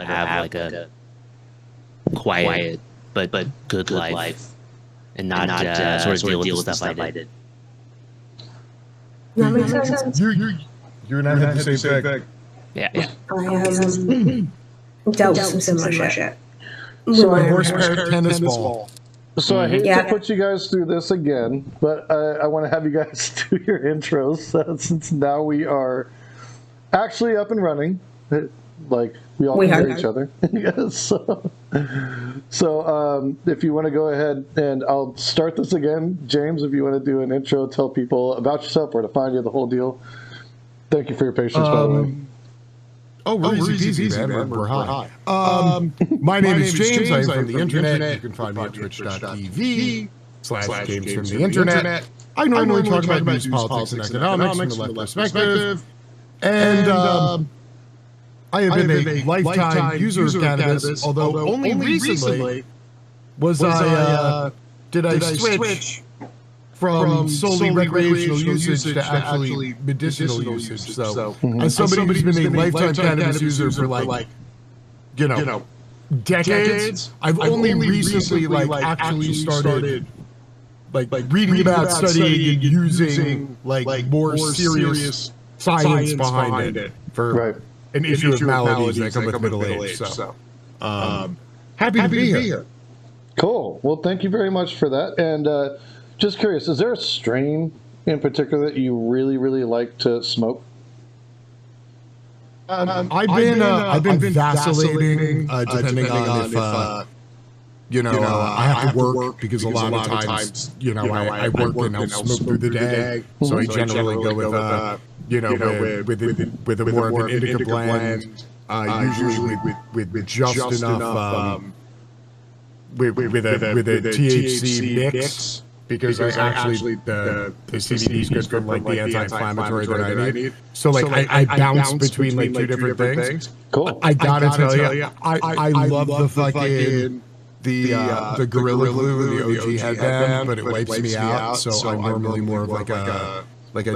have like a quiet but good life, and not sort of deal with the stuff I did. That makes sense. You're not had the same thing. Yeah. I have dealt with some similar shit. So a horsepower tennis ball. So I hate to put you guys through this again, but I want to have you guys do your intros since now we are actually up and running. Like we all know each other. So if you want to go ahead and I'll start this again, James. If you want to do an intro, tell people about yourself, where to find you, the whole deal. Thank you for your patience, by the way. Oh, we're easy peasy, man. We're high. My name is James. I'm from the internet. You can find me at twitch.tv/JamesFromTheInternet. I normally talk about news, politics, and economics from the left perspective. And I have been a lifetime user of cannabis, although only recently did I switch from solely recreational usage to actually medicinal usage. So, as somebody who's been a lifetime cannabis user for like decades, I've only recently actually started reading about, studying, and using more serious science behind it for an issue of maladies that come with middle age. So, happy to be here. Cool. Well, thank you very much for that. And just curious, is there a strain in particular that you really, really like to smoke? I've been vacillating, depending on if I have to work because a lot of times I work and I'll smoke through the day, so I generally go with with a more of an indica blend, usually with just enough with a THC mix. Because I actually the CBD is good for the anti-inflammatory that I need. So I bounce between two different things. Cool. I gotta tell you, I love the fucking the Gorilla Glue and the OG headband, but it wipes me out. So I'm normally more of like a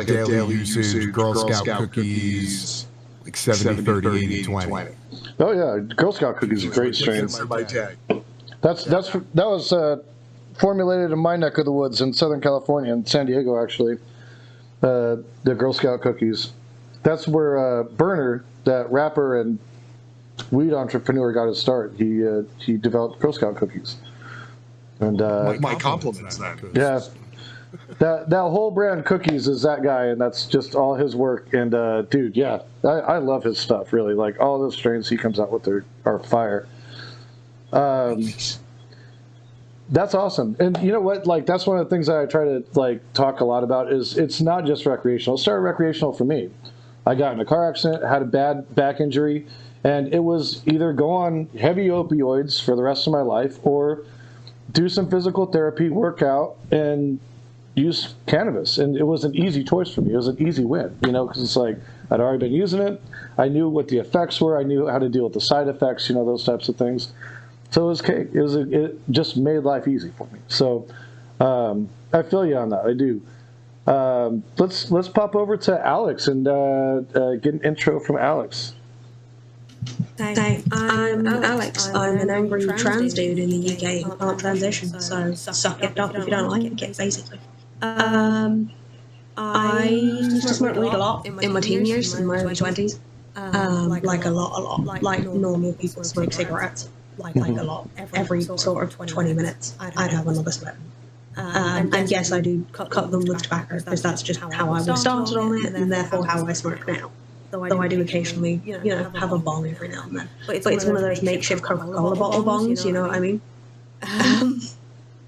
daily usage Girl Scout cookies, 70-30-80-20. Oh yeah, Girl Scout cookies are great strains. That was formulated in my neck of the woods in Southern California, in San Diego, actually. The Girl Scout cookies. That's where Burner, that rapper and weed entrepreneur, got his start. He developed Girl Scout cookies. And my compliments, then. Yeah, that whole brand cookies is that guy, and that's just all his work. And dude, yeah, I love his stuff. Really, all those strains he comes out with are fire. That's awesome. And you know what? That's one of the things that I try to talk a lot about is it's not just recreational. It started recreational for me. I got in a car accident, had a bad back injury, and it was either go on heavy opioids for the rest of my life or do some physical therapy, work out, and use cannabis. And it was an easy choice for me. It was an easy win, because it's I'd already been using it. I knew what the effects were. I knew how to deal with the side effects, those types of things. So it was cake. It just made life easy for me. So I feel you on that. I do. Let's pop over to Alex and get an intro from Alex. Hey, I'm Alex. I'm an angry trans dude in the UK who can't transition, so suck it up if you don't like it, basically. I used to smoke weed a lot in my teen years, in my early 20s. A lot. Like normal people smoke cigarettes. Like a lot. Every sort of 20 minutes, I'd have another split. And yes, I do cut them with tobacco because that's just how I was started on it, and therefore how I smoke now. Though I do occasionally, have a bong every now and then. But it's one of those makeshift Coca-Cola bottle bongs, you know what I mean?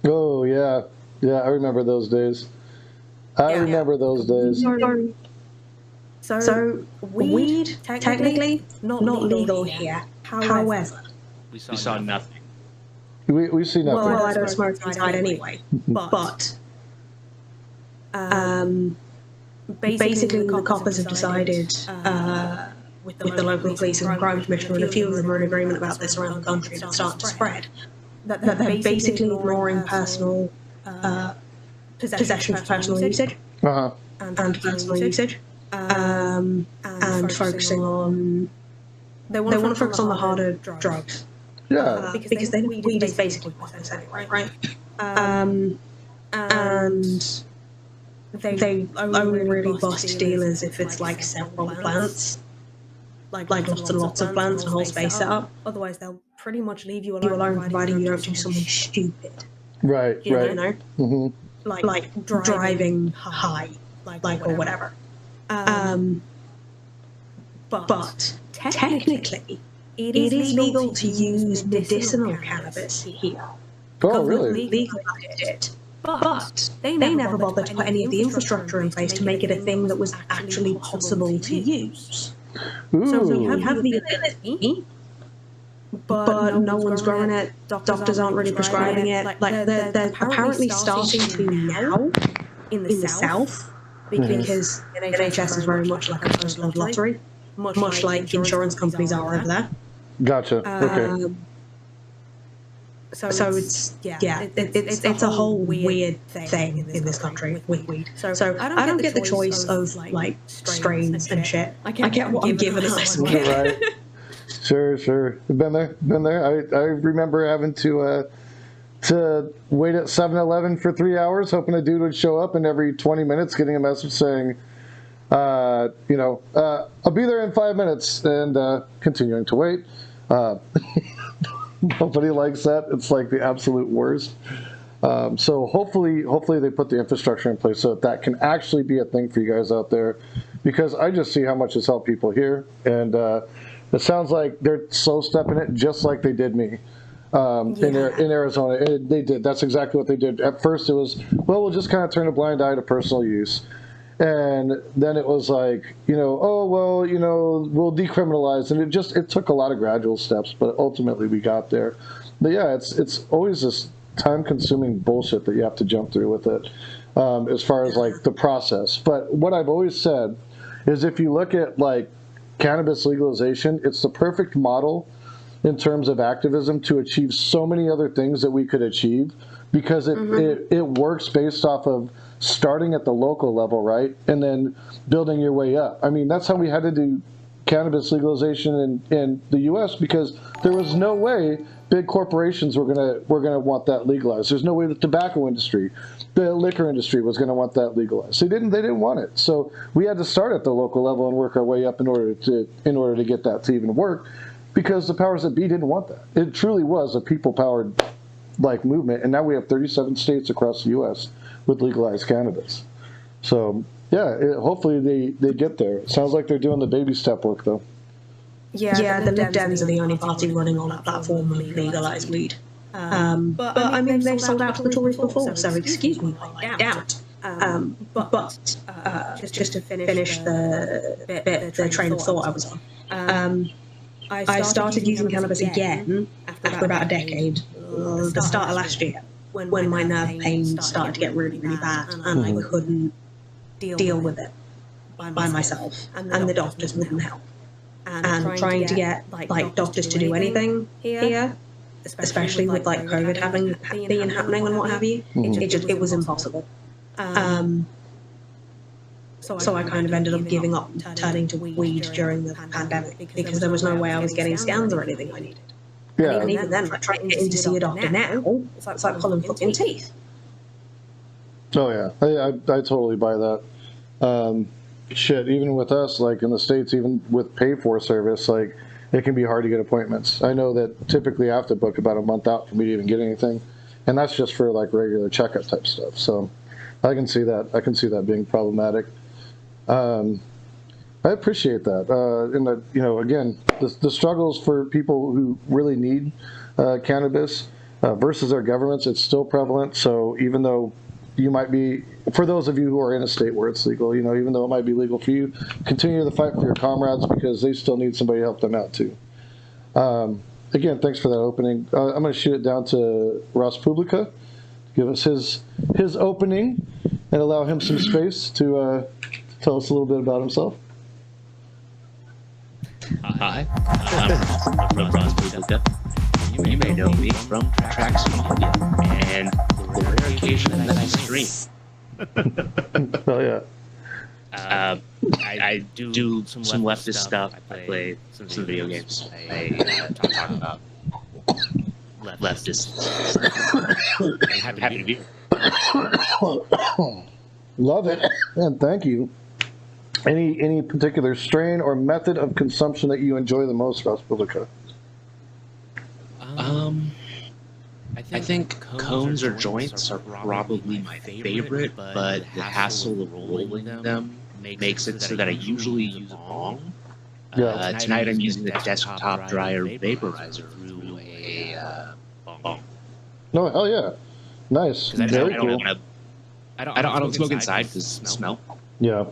Oh yeah, I remember those days. Remember those days. So weed, technically, not legal here. However, we saw nothing. We see nothing. Well, I don't smoke inside anyway. But basically, the coppers have decided, with the local police and crime commissioner, and a few of them are in agreement about this around the country, that's starting to spread, that they're basically ignoring personal possession for personal usage and personal usage, and focusing on they want to focus on the harder drugs. Yeah. Because weed is basically poisonous anyway, right? And they only really bust dealers if it's like several plants, like lots and lots of plants and whole space setup. Otherwise, they'll pretty much leave you alone, providing you don't do something stupid. Right. You right. know? Mm-hmm. Like driving high, or whatever. But technically, it is legal to use medicinal cannabis here. Oh, really? Legalized it. But they never bothered to put any of the infrastructure in place to make it a thing that was actually possible to use. Ooh. So you have the ability, but no one's growing it. Doctors aren't really prescribing it. Like they're apparently starting to now in the South because NHS is very much like a postcode lottery, much like insurance companies are over there. Gotcha. Okay. So it's it's a whole weird thing in this country with weed. So I don't get the choice of like strains and shit. I get what I'm given as I smoke. Right. Sure. Been there. I remember having to wait at 7-Eleven for 3 hours, hoping a dude would show up, and every 20 minutes getting a message saying, I'll be there in 5 minutes, and continuing to wait. Nobody likes that. It's like the absolute worst. So hopefully they put the infrastructure in place so that can actually be a thing for you guys out there, because I just see how much it's helped people here, and it sounds like they're slow stepping it just like they did me in Arizona. They did. That's exactly what they did. At first it was, well, we'll just kind of turn a blind eye to personal use. And then it was like, we'll decriminalize. And it took a lot of gradual steps, but ultimately we got there. But yeah, it's always this time-consuming bullshit that you have to jump through with it, as far as like the process. But what I've always said is, if you look at like cannabis legalization, it's the perfect model in terms of activism to achieve so many other things that we could achieve, because it works based off of starting at the local level, right, and then building your way up. I mean, that's how we had to do cannabis legalization in the U.S., because there was no way big corporations were gonna want that legalized. There's no way the tobacco industry, the liquor industry was gonna want that legalized. They didn't want it. So we had to start at the local level and work our way up in order to get that to even work, because the powers that be didn't want that. It truly was a people-powered like movement, and now we have 37 states across the U.S. with legalized cannabis. So yeah, hopefully they get there. It sounds like they're doing the baby step work, though. Yeah, the Lib Dems are the only party running on that platform of legalized weed. But I mean, they've sold out to the Tories before, so excuse me, I doubt. But just to finish the train of thought I was on, I started using cannabis again after about a decade, the start of last year, when my nerve pain started to get really, really bad, and I couldn't deal with it by myself, and the doctors wouldn't help. And trying to get like doctors to do anything here, especially with like COVID happening and what have you, it was impossible. So I kind of ended up giving up, turning to weed during the pandemic, because there was no way I was getting scans or anything I needed. Yeah. And even then, like trying to get in to see a doctor now, it's like pulling fucking teeth. Oh yeah, I totally buy that. Shit, even with us, like in the States, even with pay-for service, like it can be hard to get appointments. I know that typically I have to book about a month out for me to even get anything, and that's just for like regular checkup type stuff. So I can see that being problematic. I appreciate that. And again, the struggles for people who really need cannabis versus our governments, it's still prevalent. So even though you might be, for those of you who are in a state where it's legal, even though it might be legal for you, continue the fight for your comrades, because they still need somebody to help them out too. Again, thanks for that opening. I'm going to shoot it down to Rosspublica to give us his opening and allow him some space to tell us a little bit about himself. Hi, I'm from Rosspublica. You may know me from tracks media and the rare occasion that I stream. Oh yeah. I do some leftist stuff. I play some video games. I talk about leftist. I'm happy to be here. Love it, and thank you. Any particular strain or method of consumption that you enjoy the most, Rosspublica? I think cones or joints are probably my favorite, but the hassle of rolling them makes it so that I usually use a bong. Tonight I'm using the desktop dryer vaporizer through a bong. No, hell yeah, nice. Very cool. I don't smoke inside because of smell. Yeah.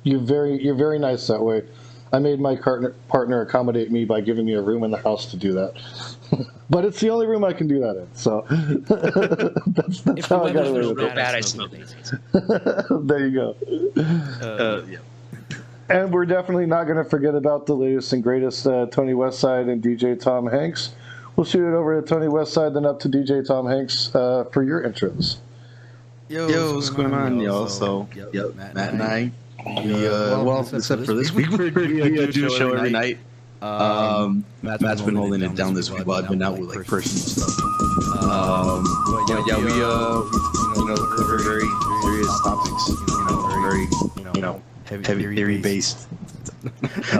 You're very nice that way. I made my partner accommodate me by giving me a room in the house to do that. But it's the only room I can do that in, so that's how I got away with it. Bad, I smoke. There you go. Yeah. And we're definitely not going to forget about the latest and greatest Tony Westside and DJ Tom Hanks. We'll shoot it over to Tony Westside, then up to DJ Tom Hanks for your intros. Yo, what's going on, y'all? So, Matt and I, well, except for this week, we do a show every night. Matt's been holding it down this week while I've been out with like personal stuff. But yeah, we cover very serious topics. Very heavy theory based. I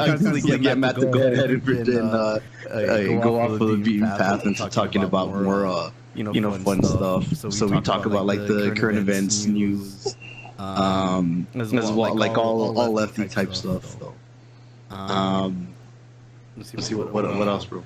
constantly get Matt to go ahead and go off of the beaten path into talking about more fun stuff. So we talk about like the current events, news, as well, like all lefty type stuff. Let's see what else, bro.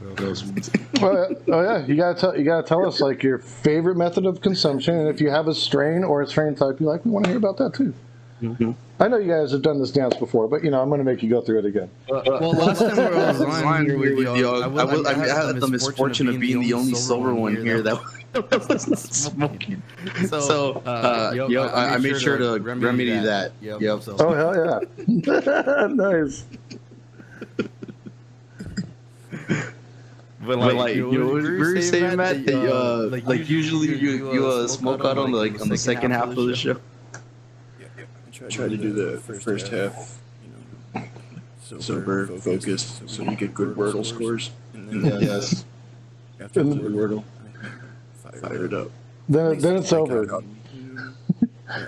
Oh yeah, you gotta tell us like your favorite method of consumption, and if you have a strain or a strain type you like, we want to hear about that too. Mm-hmm. I know you guys have done this dance before, but I'm going to make you go through it again. Well, last time I was on here with you, I had the misfortune of being the only sober one here that wasn't smoking. So, I made sure to remedy that. Yep. Oh, hell yeah. Nice. But like, we were saying, Matt, that like usually you smoke out on the second half of the show. Try to do the first half, sober, focused, so you get good Wordle scores. And then, yes, after the Wordle, fire it up. Then it's over.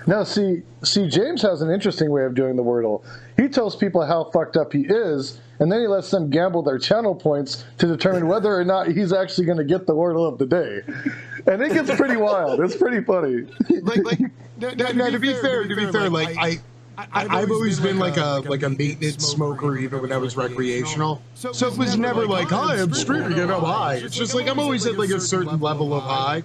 Now, see, James has an interesting way of doing the Wordle. He tells people how fucked up he is, and then he lets them gamble their channel points to determine whether or not he's actually going to get the Wordle of the day. And it gets pretty wild. It's pretty funny. Now, to be fair, like I've always been like a maintenance smoker, even when I was recreational. So it was never like, hi, I'm streaming and I'm high. It's just like I'm always at like a certain level of high.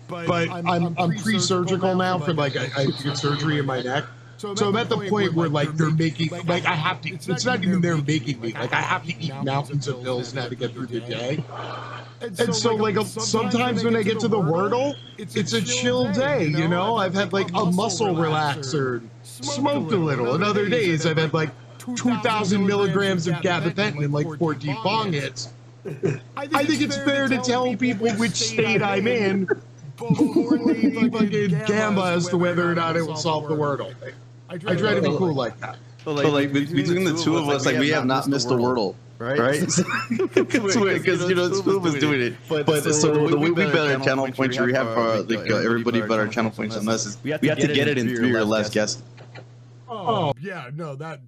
But I'm pre-surgical now for like I get surgery in my neck. So I'm at the point where like they're making like I have to. It's not even they're making me like I have to eat mountains of pills now to get through the day. And so like sometimes when I get to the Wordle, it's a chill day. I've had like a muscle relaxer, smoked a little. And other days I've had like 2,000 milligrams of gabapentin and like 14 bong hits. I think it's fair to tell people which state I'm in before they fucking gamble as to whether or not it will solve the Wordle. I try to be cool like that. So like between the two of us, like we have not missed a Wordle, right? Because Spoon was doing it. But so the way we bet our channel points, we have everybody bet our channel points on us. We have to get it in 3 or less guesses. Oh yeah, no. Did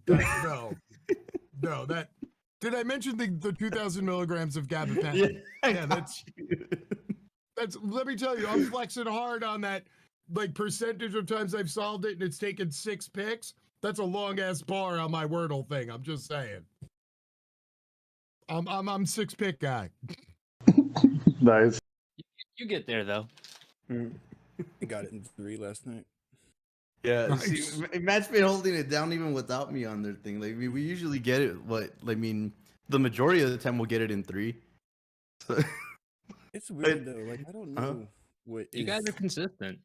I mention the 2,000 milligrams of gabapentin? Yeah, that's. Let me tell you, I'm flexing hard on that. Like percentage of times I've solved it and it's taken 6 picks. That's a long ass bar on my Wordle thing. I'm just saying. I'm 6-pick guy. Nice. You get there though. I got it in 3 last night. Yeah, Nice. see, Matt's been holding it down even without me on their thing. Like we usually get it. The majority of the time we'll get it in 3. So. It's weird though. Like I don't know what You guys are consistent.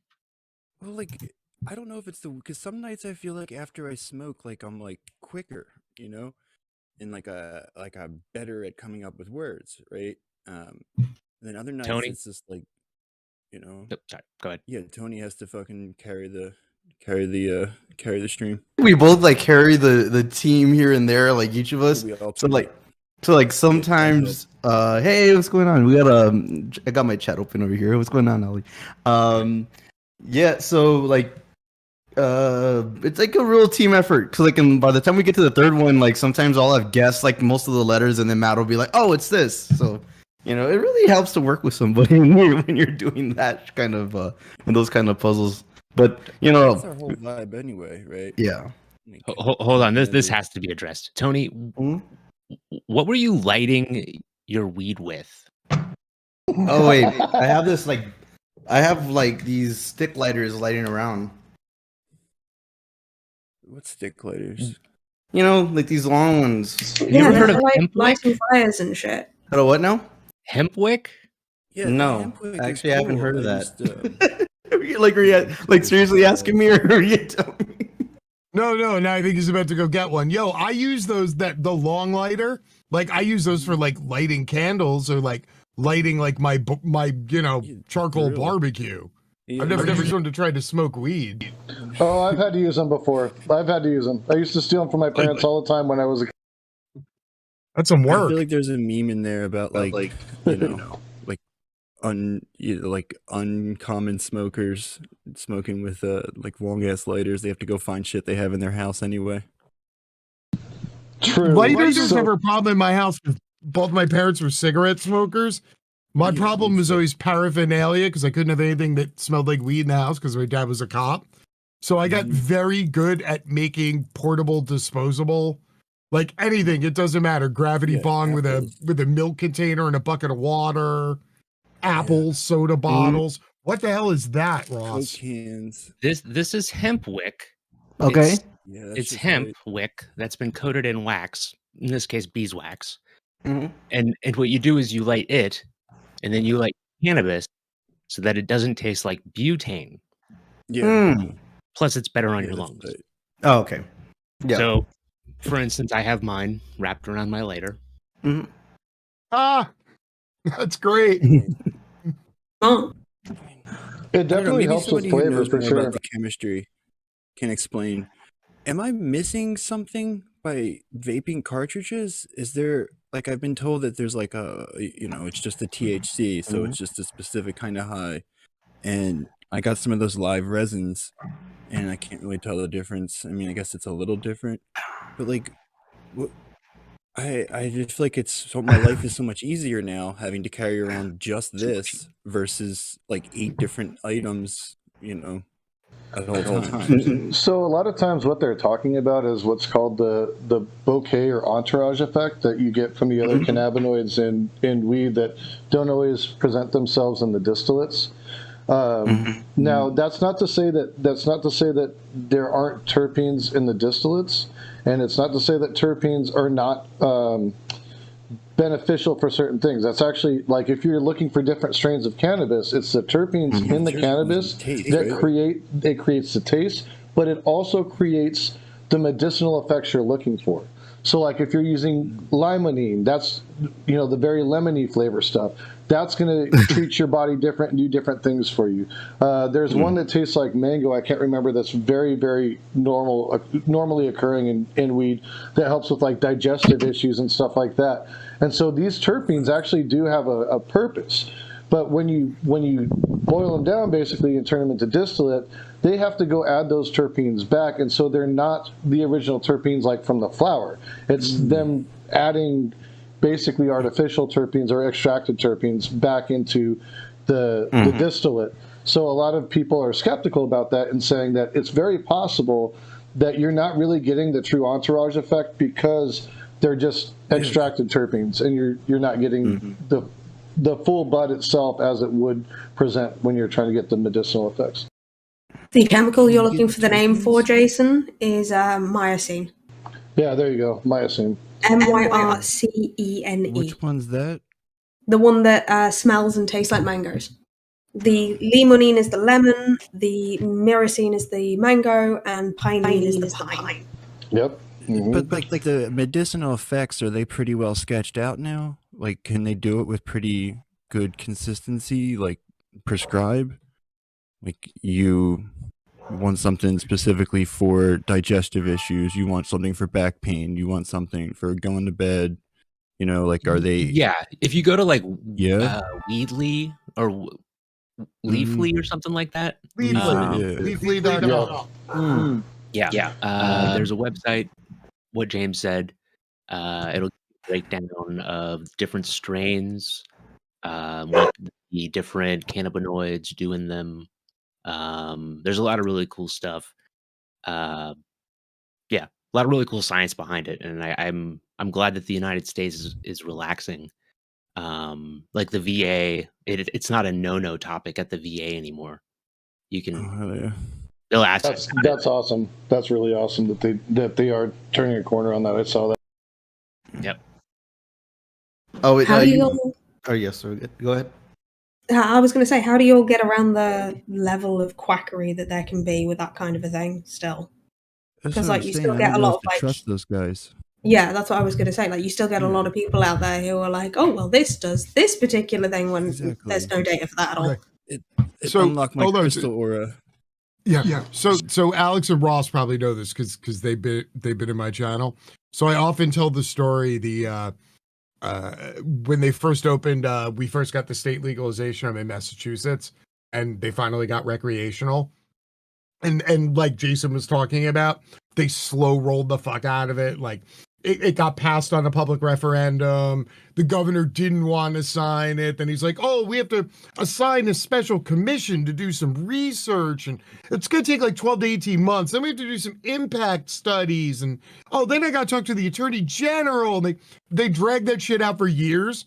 Well, like I don't know if it's because some nights I feel like after I smoke, like I'm like quicker, and like I'm better at coming up with words, right? Then other nights Tony? it's just like you know. Oh, sorry, go ahead. Yeah, Tony has to fucking carry the stream. We both like carry the team here and there, like each of us. So like sometimes, hey, what's going on? We got I got my chat open over here. What's going on, Ollie? Yeah, so like, it's like a real team effort. Cause like, by the time we get to the third one, like sometimes I'll have guessed like most of the letters, and then Matt will be like, "Oh, it's this." So you know, it really helps to work with somebody when you're doing that kind of in those kind of puzzles. But you know, that's our whole vibe anyway, right? Yeah. Hold on, this has to be addressed. Tony, what were you lighting your weed with? Oh wait, I have this like, I have like these stick lighters lighting around. What stick lighters? You know, like these long ones. Yeah, ever heard of like Hemp Wick? lighting fires and shit. Hello, what now? Hemp Wick? Yeah, No, Hemp Wick is actually, I haven't cool. heard of I that. Are you like seriously asking me, or are you telling me? No, now I think he's about to go get one. Yo, I use those, the long lighter. Like, I use those for, like, lighting candles or, like, lighting, like, my charcoal barbecue. Yeah, I've never shown to try to smoke weed. Oh, I've had to use them before. I've had to use them. I used to steal them from my parents all the time when I was a kid. That's some I work. feel like there's a meme in there about like you know, like uncommon smokers smoking with like long ass lighters. They have to go find shit they have in their house anyway. True. Lighters was never a problem in my house. Both my parents were cigarette smokers. My problem was always paraphernalia because I couldn't have anything that smelled like weed in the house because my dad was a cop. So I got very good at making portable, disposable, like anything. It doesn't matter. Gravity bong with a milk container and a bucket of water, apples, soda bottles. What the hell is that, Ross? Coke cans. This is Hemp Wick. Okay. It's hemp wick that's been coated in wax, in this case beeswax. And what you do is you light it, and then you light cannabis so that it doesn't taste like butane. Plus, it's better on your lungs. Right. Oh, okay. Yeah. So, for instance, I have mine wrapped around my lighter. Ah, that's great. Oh, It definitely helps with flavor for sure. About the chemistry can explain. Am I missing something by vaping cartridges? Is there, like, I've been told that there's like it's just the THC, so it's just a specific kind of high. And I got some of those live resins, and I can't really tell the difference. I mean, I guess it's a little different, but like, I just feel like my life is so much easier now having to carry around just this versus like 8 different items, at all times. So a lot of times what they're talking about is what's called the bouquet or entourage effect that you get from the other cannabinoids in weed that don't always present themselves in the distillates. Now that's not to say that there aren't terpenes in the distillates, and it's not to say that terpenes are not beneficial for certain things. That's actually, like, if you're looking for different strains of cannabis, it's the terpenes in the cannabis that creates the taste, but it also creates the medicinal effects you're looking for. So like if you're using limonene, that's, the very lemony flavor stuff, that's going to treat your body different and do different things for you. There's one that tastes like mango, I can't remember, that's very, very normally occurring in weed that helps with like digestive issues and stuff like that. And so these terpenes actually do have a purpose. But when you boil them down basically and turn them into distillate, they have to go add those terpenes back, and so they're not the original terpenes like from the flower. It's them adding basically artificial terpenes or extracted terpenes back into the distillate. So a lot of people are skeptical about that and saying that it's very possible that you're not really getting the true entourage effect because they're just extracted terpenes, and you're not getting the full bud itself as it would present when you're trying to get the medicinal effects. the chemical you're looking for the name for, Jason, is myrcene. Yeah, there you go, myrcene. Myrcene. Which one's that? The one that smells and tastes like mangoes. The limonene is the lemon, the myrcene is the mango, and pinene is the pine. Yep. Mm-hmm. But like the medicinal effects, are they pretty well sketched out now? Like, can they do it with pretty good consistency? Like prescribe. Like you want something specifically for digestive issues. You want something for back pain. You want something for going to bed. You know, like are they? Yeah, if you go to like Weedly or Leafly or something like that. Leafly.com. Yeah. There's a website. What James said. It'll break down of different strains, what the different cannabinoids do in them. There's a lot of really cool stuff. A lot of really cool science behind it, and I'm glad that the United States is relaxing. Like the VA, it's not a no topic at the VA anymore. You can. They'll ask. That's awesome. That's really awesome that they are turning a corner on that. I saw that. Yep. Oh, How do you? Oh yes, sir. Go ahead. I was going to say, how do you all get around the level of quackery that there can be with that kind of a thing still? Because like you still get a lot of like trust those guys. Yeah, that's what I was going to say. Like you still get a lot of people out there who are like, oh well, this does this particular thing when there's no data for that at all. It unlocked my crystal aura. Yeah. So Alex and Ross probably know this because they've been in my channel. So I often tell the story when they first opened, we first got the state legalization. I'm in Massachusetts, and they finally got recreational. And like Jason was talking about, they slow rolled the fuck out of it. Like it got passed on a public referendum. The governor didn't want to sign it. Then he's like, oh, we have to assign a special commission to do some research. And it's going to take like 12 to 18 months. Then we have to do some impact studies. And then I got to talk to the attorney general. And they dragged that shit out for years.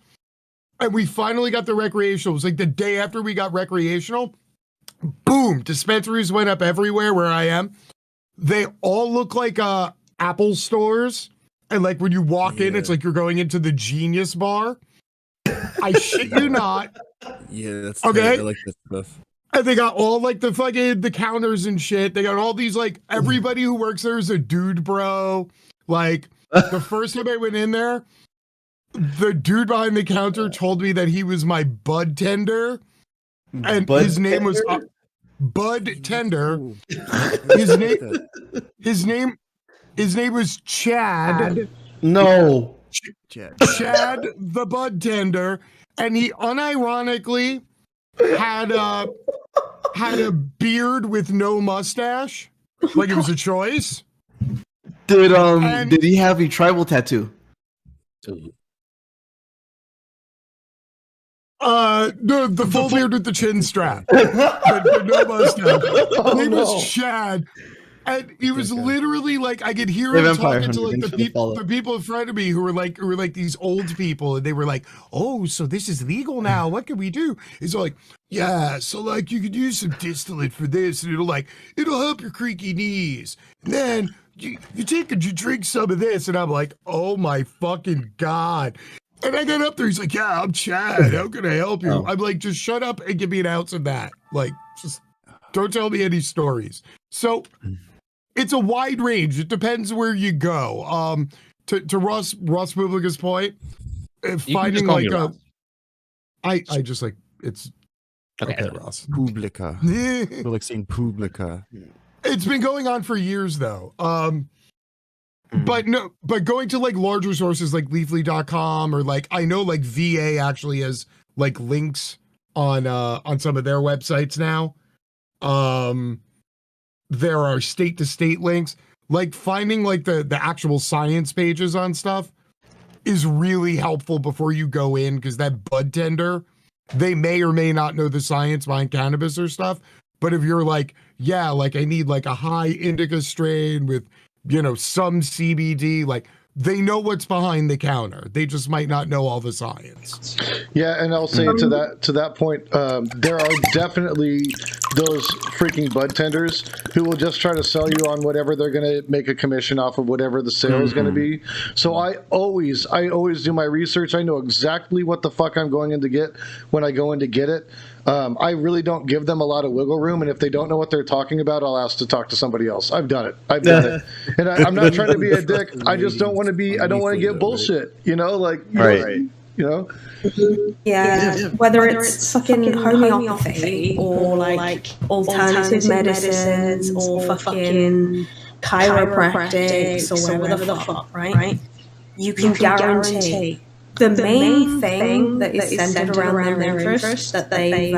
And we finally got the recreational. It was like the day after we got recreational. Boom, dispensaries went up everywhere where I am. They all look like Apple stores. And like when you walk in, it's like you're going into the Genius bar. I shit you not. Yeah, that's okay. I like that stuff. And they got all like the fucking the counters and shit. They got all these like everybody who works there is a dude, bro. Like the first time I went in there, the dude behind the counter told me that he was my bud tender. And his name was Bud Tender. His name was Chad. No. Chad the Bud Tender, and he unironically had a beard with no mustache, like it was a choice. Did he have a tribal tattoo? The full beard with the chin strap, but no mustache. His name was Chad, and he was literally like I could hear him talking to like the people in front of me who were like these old people, and they were like, "Oh, so this is legal now? What can we do?" He's like, "Yeah, so like you could use some distillate for this, and it'll help your creaky knees. And then you drink some of this," and I'm like, "Oh my fucking god." And I got up there, he's like, "Yeah, I'm Chad. How can I help you?" I'm like, "Just shut up and give me an ounce of that. Like, just don't tell me any stories." So it's a wide range. It depends where you go. To Rosspublica's point, finding like I just like it's okay Ross. Publica. We're like saying Publica. It's been going on for years though. But going to like larger sources like leafly.com or like I know like VA actually has like links on some of their websites now. There are state to state links. Like finding like the actual science pages on stuff is really helpful before you go in, because that bud tender, they may or may not know the science behind cannabis or stuff. But if you're like, yeah, like I need like a high indica strain with some CBD, like they know what's behind the counter. They just might not know all the science. Yeah, and I'll say to that point, there are definitely those freaking bud tenders who will just try to sell you on whatever they're going to make a commission off of, whatever the sale is going to be. So I always do my research. I know exactly what the fuck I'm going in to get when I go in to get it. I really don't give them a lot of wiggle room, and if they don't know what they're talking about, I'll ask to talk to somebody else. I've done it. And I'm not trying to be a dick. I just don't want to be. I don't want to get bullshit. Right. you know? Yeah, whether it's fucking homeopathy or like alternative medicines or fucking chiropractics or whatever the fuck, right? You can guarantee the main thing that is centered around their interest that they've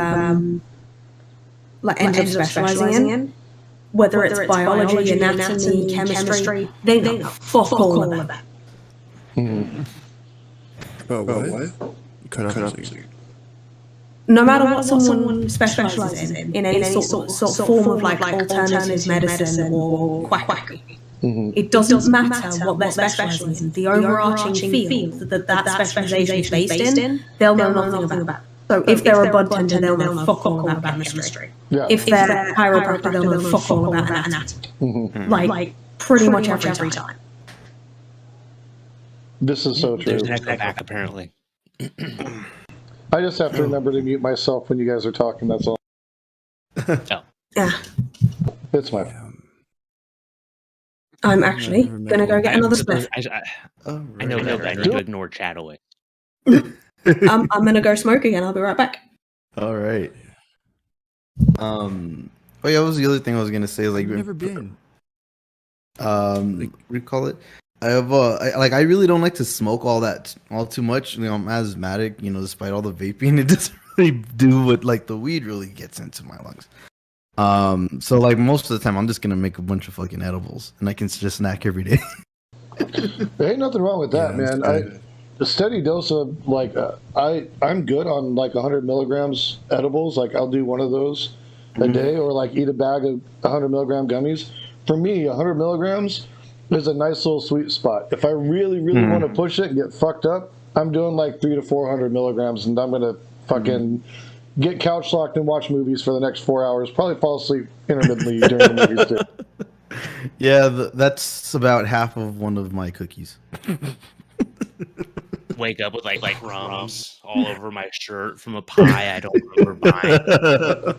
like ended up specializing in, whether it's biology, anatomy, chemistry, they know fuck all of that. Oh, what? Cut off a second. No matter what someone specializes in any sort of form of like alternative medicine or quackery, it doesn't matter what they're specializing in. The overarching field that specialization is based in, they'll know nothing about. So if they're a bud tender, they'll know fuck all about chemistry. Yeah. If they're a chiropractor, they'll know fuck all about anatomy. Like pretty much every time. This is so true. There's an echo back, apparently. I just have to remember to mute myself when you guys are talking, that's all. Oh. Yeah. It's my... I'm actually gonna go get another spliff. I know that I need to ignore chat away. I'm gonna go smoke again. I'll be right back. All right. Oh yeah, what was the other thing I was gonna say? Like, I've never been. Recall it. I have I really don't like to smoke all too much. You know, I'm asthmatic. You know, despite all the vaping, it doesn't really do what like the weed really gets into my lungs. So like most of the time, I'm just gonna make a bunch of fucking edibles, and I can just snack every day. There ain't nothing wrong with that, man. A steady dose of like I'm good on like 100 milligrams edibles. Like I'll do one of those a day, or like eat a bag of 100 milligram gummies. For me, 100 milligrams is a nice little sweet spot. If I really want to push it and get fucked up, I'm doing like 300 to 400 milligrams, and I'm gonna fucking get couch locked and watch movies for the next 4 hours. Probably fall asleep intermittently during the movies too. Yeah, that's about half of one of my cookies. Wake up with like crumbs all over my shirt from a pie I don't remember buying.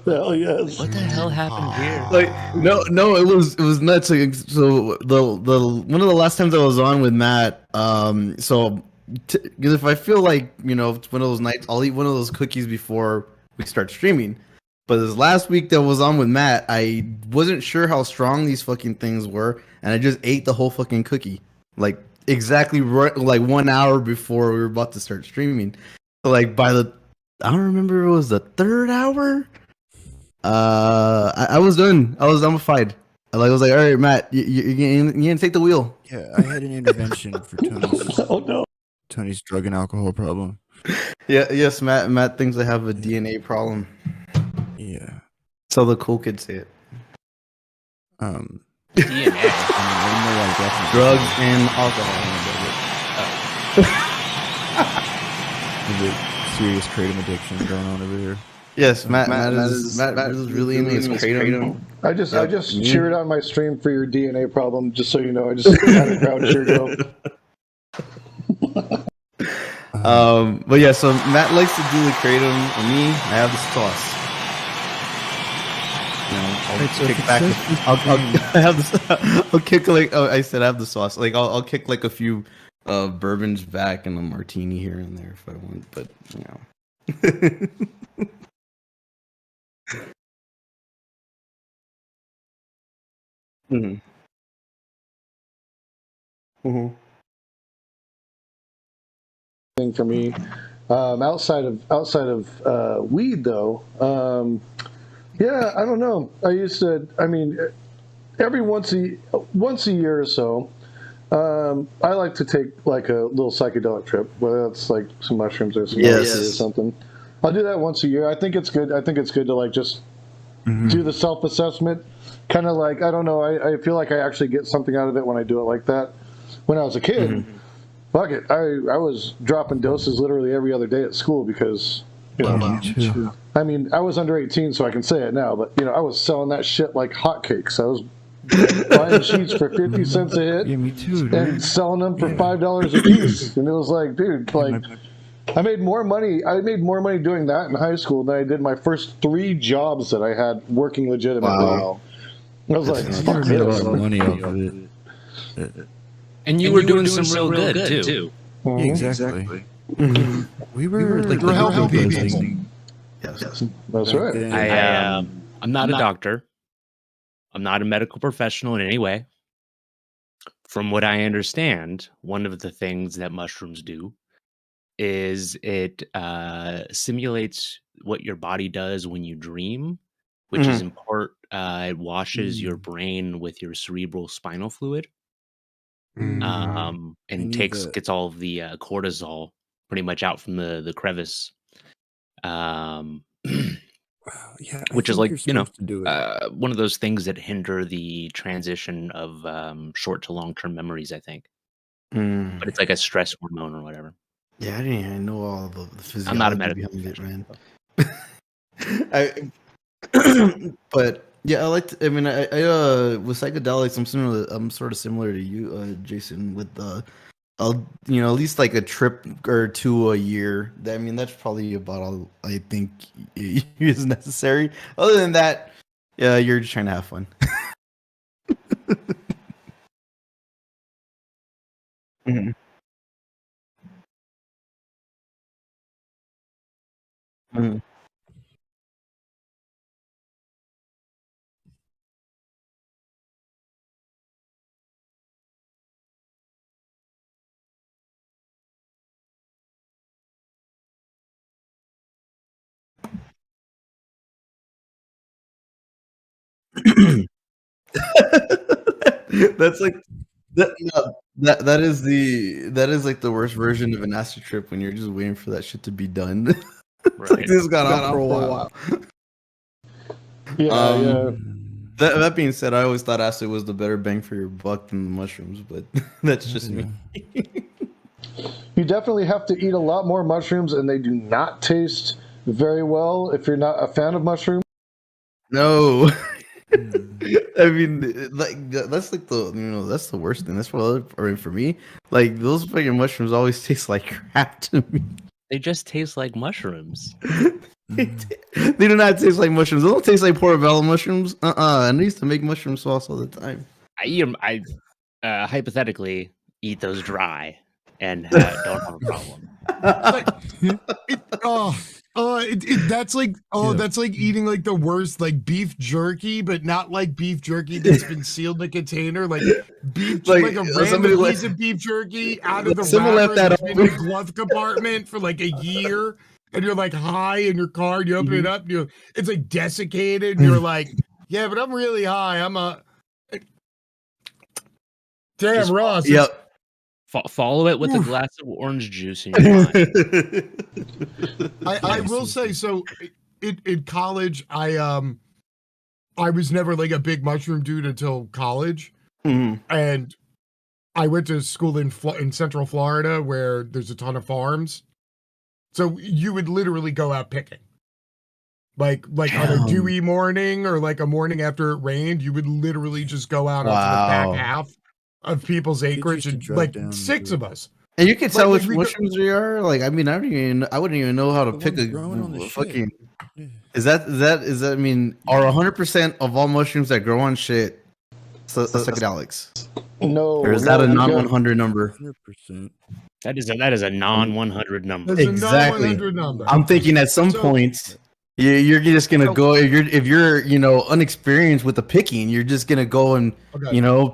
Hell yes. What the hell happened here? Like no, it was nuts. Like, so the one of the last times I was on with Matt, so if I feel like, you know, it's one of those nights, I'll eat one of those cookies before we start streaming. But this last week that was on with Matt, I wasn't sure how strong these fucking things were, and I just ate the whole fucking cookie, like exactly right, like 1 hour before we were about to start streaming. So like by the, I don't remember, it was the third hour. I was done. I was zombified. I was like, all right, Matt, you gonna take the wheel. Yeah, I had an intervention for Tony's. Oh no. Tony's drug and alcohol problem. Yeah, yes, Matt thinks I have a DNA problem. Yeah. So the cool kids say it. DNA. I didn't know why I got from Drugs and alcohol. There's a serious kratom addiction going on over here. Yes, Matt is really into his kratom. I just cheered on my stream for your DNA problem, just so you know. I just had a crowd cheer go. But yeah, so Matt likes to do the kratom, and me, I have the sauce. You know, I'll kick back. I have this. I'll kick like. Oh, I said I have the sauce. Like I'll kick like a few bourbons back and a martini here and there if I want. But you know. Thing for me, outside of weed though, yeah, I don't know. I mean, every once a year or so, I like to take like a little psychedelic trip, whether it's like some mushrooms or some LSD or something. I'll do that once a year. I think it's good. I think it's good to like just do the self-assessment. Kind of like, I don't know, I feel like I actually get something out of it when I do it like that. When I was a kid, fuck it, I was dropping doses literally every other day at school because, you know, I mean, I was under 18, so I can say it now, but, you know, I was selling that shit like hotcakes. I was buying sheets for 50 cents a hit. Yeah, me too, dude. And selling them for $5 a piece. And it was like, dude, like, I made more money doing that in high school than I did my first 3 jobs that I had working legitimately. Wow. I was like, I fuck made a lot this. of money off of it. And you were doing some real good too. Yeah, exactly. We were like We're helping people. people. Yes. That's right. I'm not a doctor. I'm not a medical professional in any way. From what I understand, one of the things that mushrooms do is it simulates what your body does when you dream, which is in part it washes your brain with your cerebral spinal fluid, and gets all of the cortisol pretty much out from the crevice, Yeah, which is like to do it. one of those things that hinder the transition of short to long term memories. I think, but it's like a stress hormone or whatever. Yeah, I didn't even know all the physiology I'm not a medical behind it, man. But yeah, I with psychedelics, I'm sort of similar to you, Jason, with at least like a trip or two a year. I mean, that's probably about all I think is necessary. Other than that, yeah, you're just trying to have fun. Mhm. Mhm. That's like that is like the worst version of an acid trip when you're just waiting for that shit to be done. It's like this got on for a while. Yeah. That being said, I always thought acid was the better bang for your buck than the mushrooms, but that's just me. You definitely have to eat a lot more mushrooms, and they do not taste very well if you're not a fan of mushrooms. No. I mean, like that's like that's the worst thing. That's for me. Like those fucking mushrooms always taste like crap to me. They just taste like mushrooms. They do not taste like mushrooms. They don't taste like portobello mushrooms. And I used to make mushroom sauce all the time. I eat them. I hypothetically eat those dry and don't have a problem. That's like eating like the worst like beef jerky, but not like beef jerky that's been sealed in a container, like beef like a random piece of beef jerky out of the wrapper that's been in the glove compartment for like a year, and you're like high in your car, and you open it up, and it's like desiccated, and you're like, yeah, but I'm really high. I'm a damn Ross. Yep. Follow it with a glass of orange juice in your mind. I will say, so in college, I was never like a big mushroom dude until college, and I went to school in Central Florida where there's a ton of farms, so you would literally go out picking, like on a dewy morning or like a morning after it rained, you would literally just go out onto the back half of people's acreage, and like 6 of us. And you can tell which mushrooms they are. Like, I mean, I wouldn't even know how to pick a fucking. Is that? I mean, are 100% of all mushrooms that grow on shit psychedelics? No. Or is that a non-100 number? 100%. That is a non-100 number. That's Exactly. a non-100 number. I'm thinking at some point. You're just gonna go if you're unexperienced with the picking. You're just gonna go and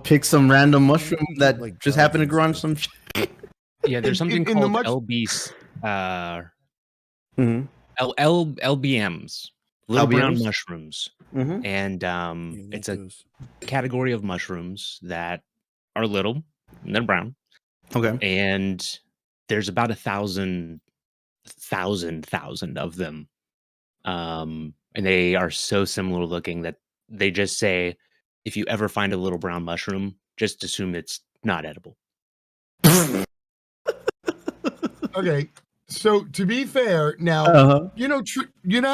pick some random mushroom that like just happened to grow on some shit. Yeah, there's something called LBs, LBMs, little brown mushrooms, and it's a category of mushrooms that are little and they're brown. Okay, and there's about 1,000 of them. And they are so similar looking that they just say, if you ever find a little brown mushroom, just assume it's not edible. Okay, so to be fair, now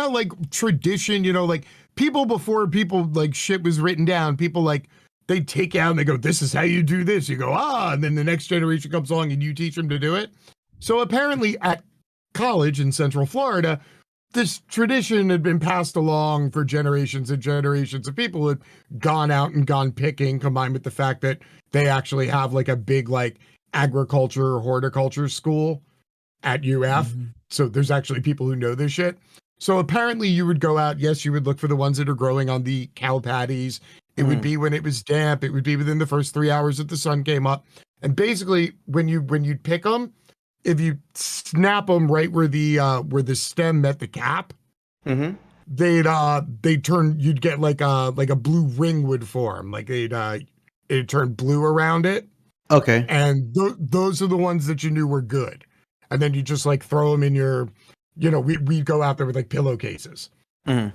like tradition, like people before like shit was written down, people like they take out and they go, "This is how you do this." You go, and then the next generation comes along and you teach them to do it. So apparently, at college in Central Florida, this tradition had been passed along for generations and generations of people who had gone out and gone picking, combined with the fact that they actually have like a big like agriculture or horticulture school. at UF. So there's actually people who know this shit. So apparently you would go out. Yes, you would look for the ones that are growing on the cow patties. It would be when it was damp. It would be within the first 3 hours that the sun came up. And basically, when you'd pick them, if you snap them right where the stem met the cap, they'd turn. You'd get like a blue ring would form. Like it'd turn blue around it. Okay. And those are the ones that you knew were good. And then you just like throw them in your, we'd go out there with like pillowcases. And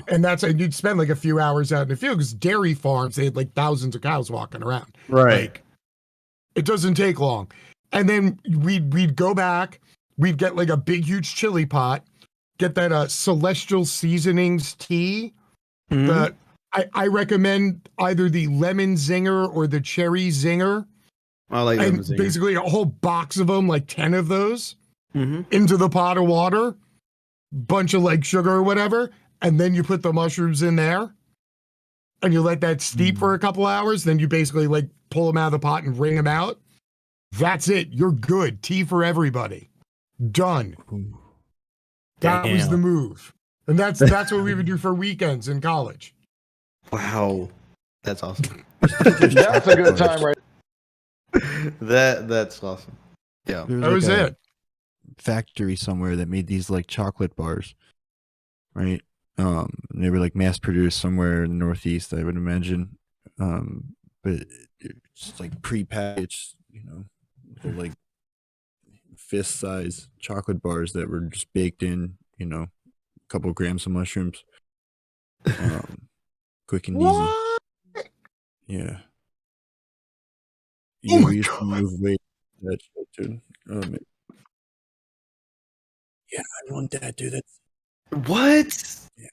that's, and you'd spend like a few hours out in the field because dairy farms, they had like thousands of cows walking around. Right. Like, it doesn't take long. And then we'd go back, we'd get like a big, huge chili pot, get that Celestial Seasonings tea. That I recommend either the lemon zinger or the cherry zinger. I like lemon zinger. Basically a whole box of them, like 10 of those, into the pot of water, bunch of like sugar or whatever. And then you put the mushrooms in there and you let that steep for a couple hours. Then you basically like pull them out of the pot and wring them out. That's it. You're good. Tea for everybody. Done. That was the move. And that's what we would do for weekends in college. Wow. That's awesome. That's a good time, right? That's awesome. Yeah. That was it. Factory somewhere that made these like chocolate bars, right? They were like mass produced somewhere in the Northeast, I would imagine. But it's like pre-packaged, like fist size chocolate bars that were just baked in, a couple grams of mushrooms. Quick and easy. Yeah. Oh my we used God. to move weight that shit, dude. Yeah, I want that, dude. That's What? Yeah.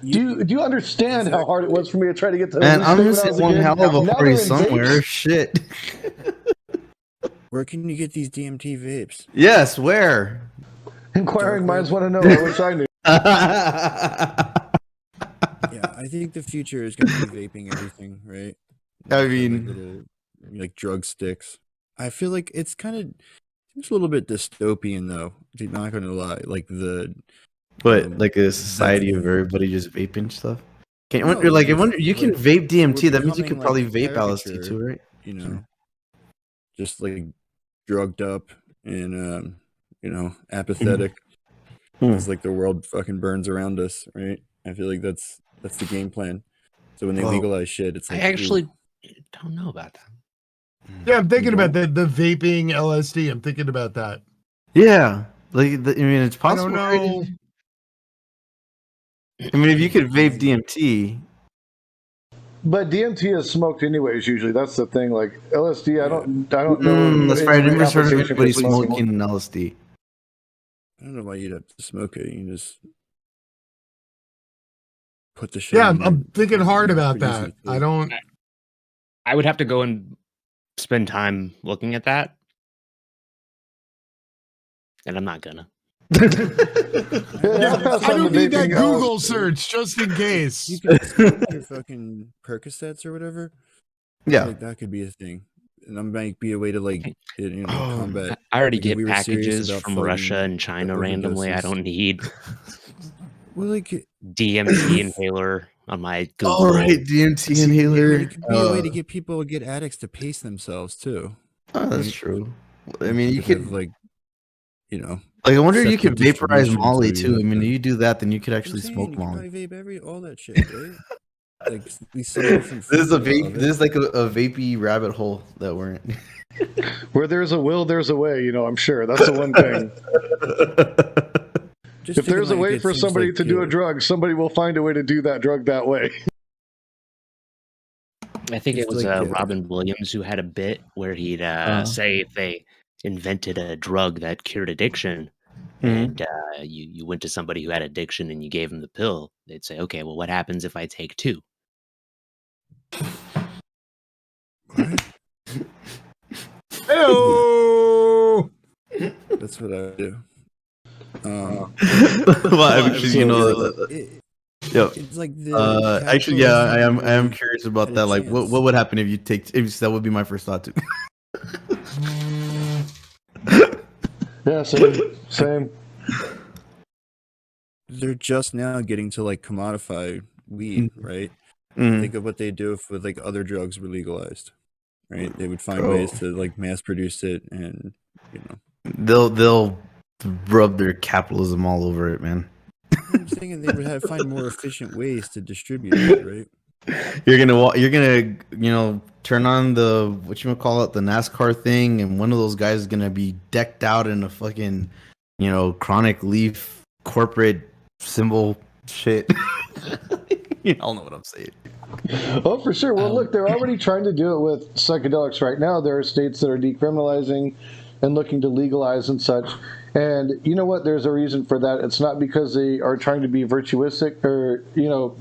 Do you understand how hard it was for me to try to get to? Man, I'm missing one hell of a party somewhere. Shit. Where can you get these DMT vapes? Yes, where? Inquiring minds want to know. I wish I knew. Yeah, I think the future is going to be vaping everything, right? I mean, like drug sticks. I feel like it's a little bit dystopian, though. Not going to lie, like like a society of everybody just vaping stuff. I wonder, you can like, vape DMT. That means you becoming, could probably like, vape LSD caricature, too, right? Just like drugged up and apathetic. It's like the world fucking burns around us, right? I feel like that's the game plan. So when they legalize shit, it's like, I actually don't know about that. Yeah, I'm thinking about the vaping LSD. I'm thinking about that. Yeah, it's possible. I don't know. I mean, if you could vape DMT. But DMT is smoked anyways. Usually, that's the thing. Like LSD, I don't know. That's right. I never heard of anybody smoking smoking LSD. I don't know why you'd have to smoke it. You can just put the shit. Yeah, in I'm thinking hard about produce that. it. I don't. I would have to go and spend time looking at that. And I'm not gonna. Yeah, I don't need that Google search just in case. You can smoke your fucking Percocets or whatever. Yeah, Like, that could be a thing, and that might be a way to combat. I already Like, get we were serious packages about from fighting Russia and China the randomly. I overdoses. don't need Well, like, DMT inhaler on my Google. all right, DMT inhaler. it could be a way to get people, get addicts to pace themselves too. Oh, that's true. I mean, you Could could have, like, I wonder if you separate could vaporize distribution Molly so you too. I mean, have if to- you do that, then you could actually I'm saying, smoke you could Molly. probably vape all that shit, right? Like these some different. This is a flavors vape. of it. This is like a vapey rabbit hole that we're in. Where there's a will, there's a way. I'm sure that's the one thing. Just If there's a thinking, way it for seems somebody like to do a drug, somebody will find a way to do that drug that way. I think it Just was like, Robin Williams who had a bit where he'd say if they invented a drug that cured addiction, and you went to somebody who had addiction and you gave them the pill, they'd say, okay, well, what happens if I take two? Hello. That's what I do. Well, actually, yeah. It's like the Actually, yeah, I am curious about that. Like, what would happen if you take? That would be my first thought too. Yeah, same. They're just now getting to like commodify weed, right? Mm. Think of what they do if with like other drugs were legalized, right? They would find ways to like mass produce it, and you know, they'll rub their capitalism all over it, man. I'm thinking they would find more efficient ways to distribute it, right? You're gonna turn on the the NASCAR thing, and one of those guys is gonna be decked out in a fucking chronic leaf corporate symbol shit. You all know what I'm saying. Oh, for sure. Well, look, they're already trying to do it with psychedelics right now. There are states that are decriminalizing and looking to legalize and such. And you know what? There's a reason for that. It's not because they are trying to be virtuistic or,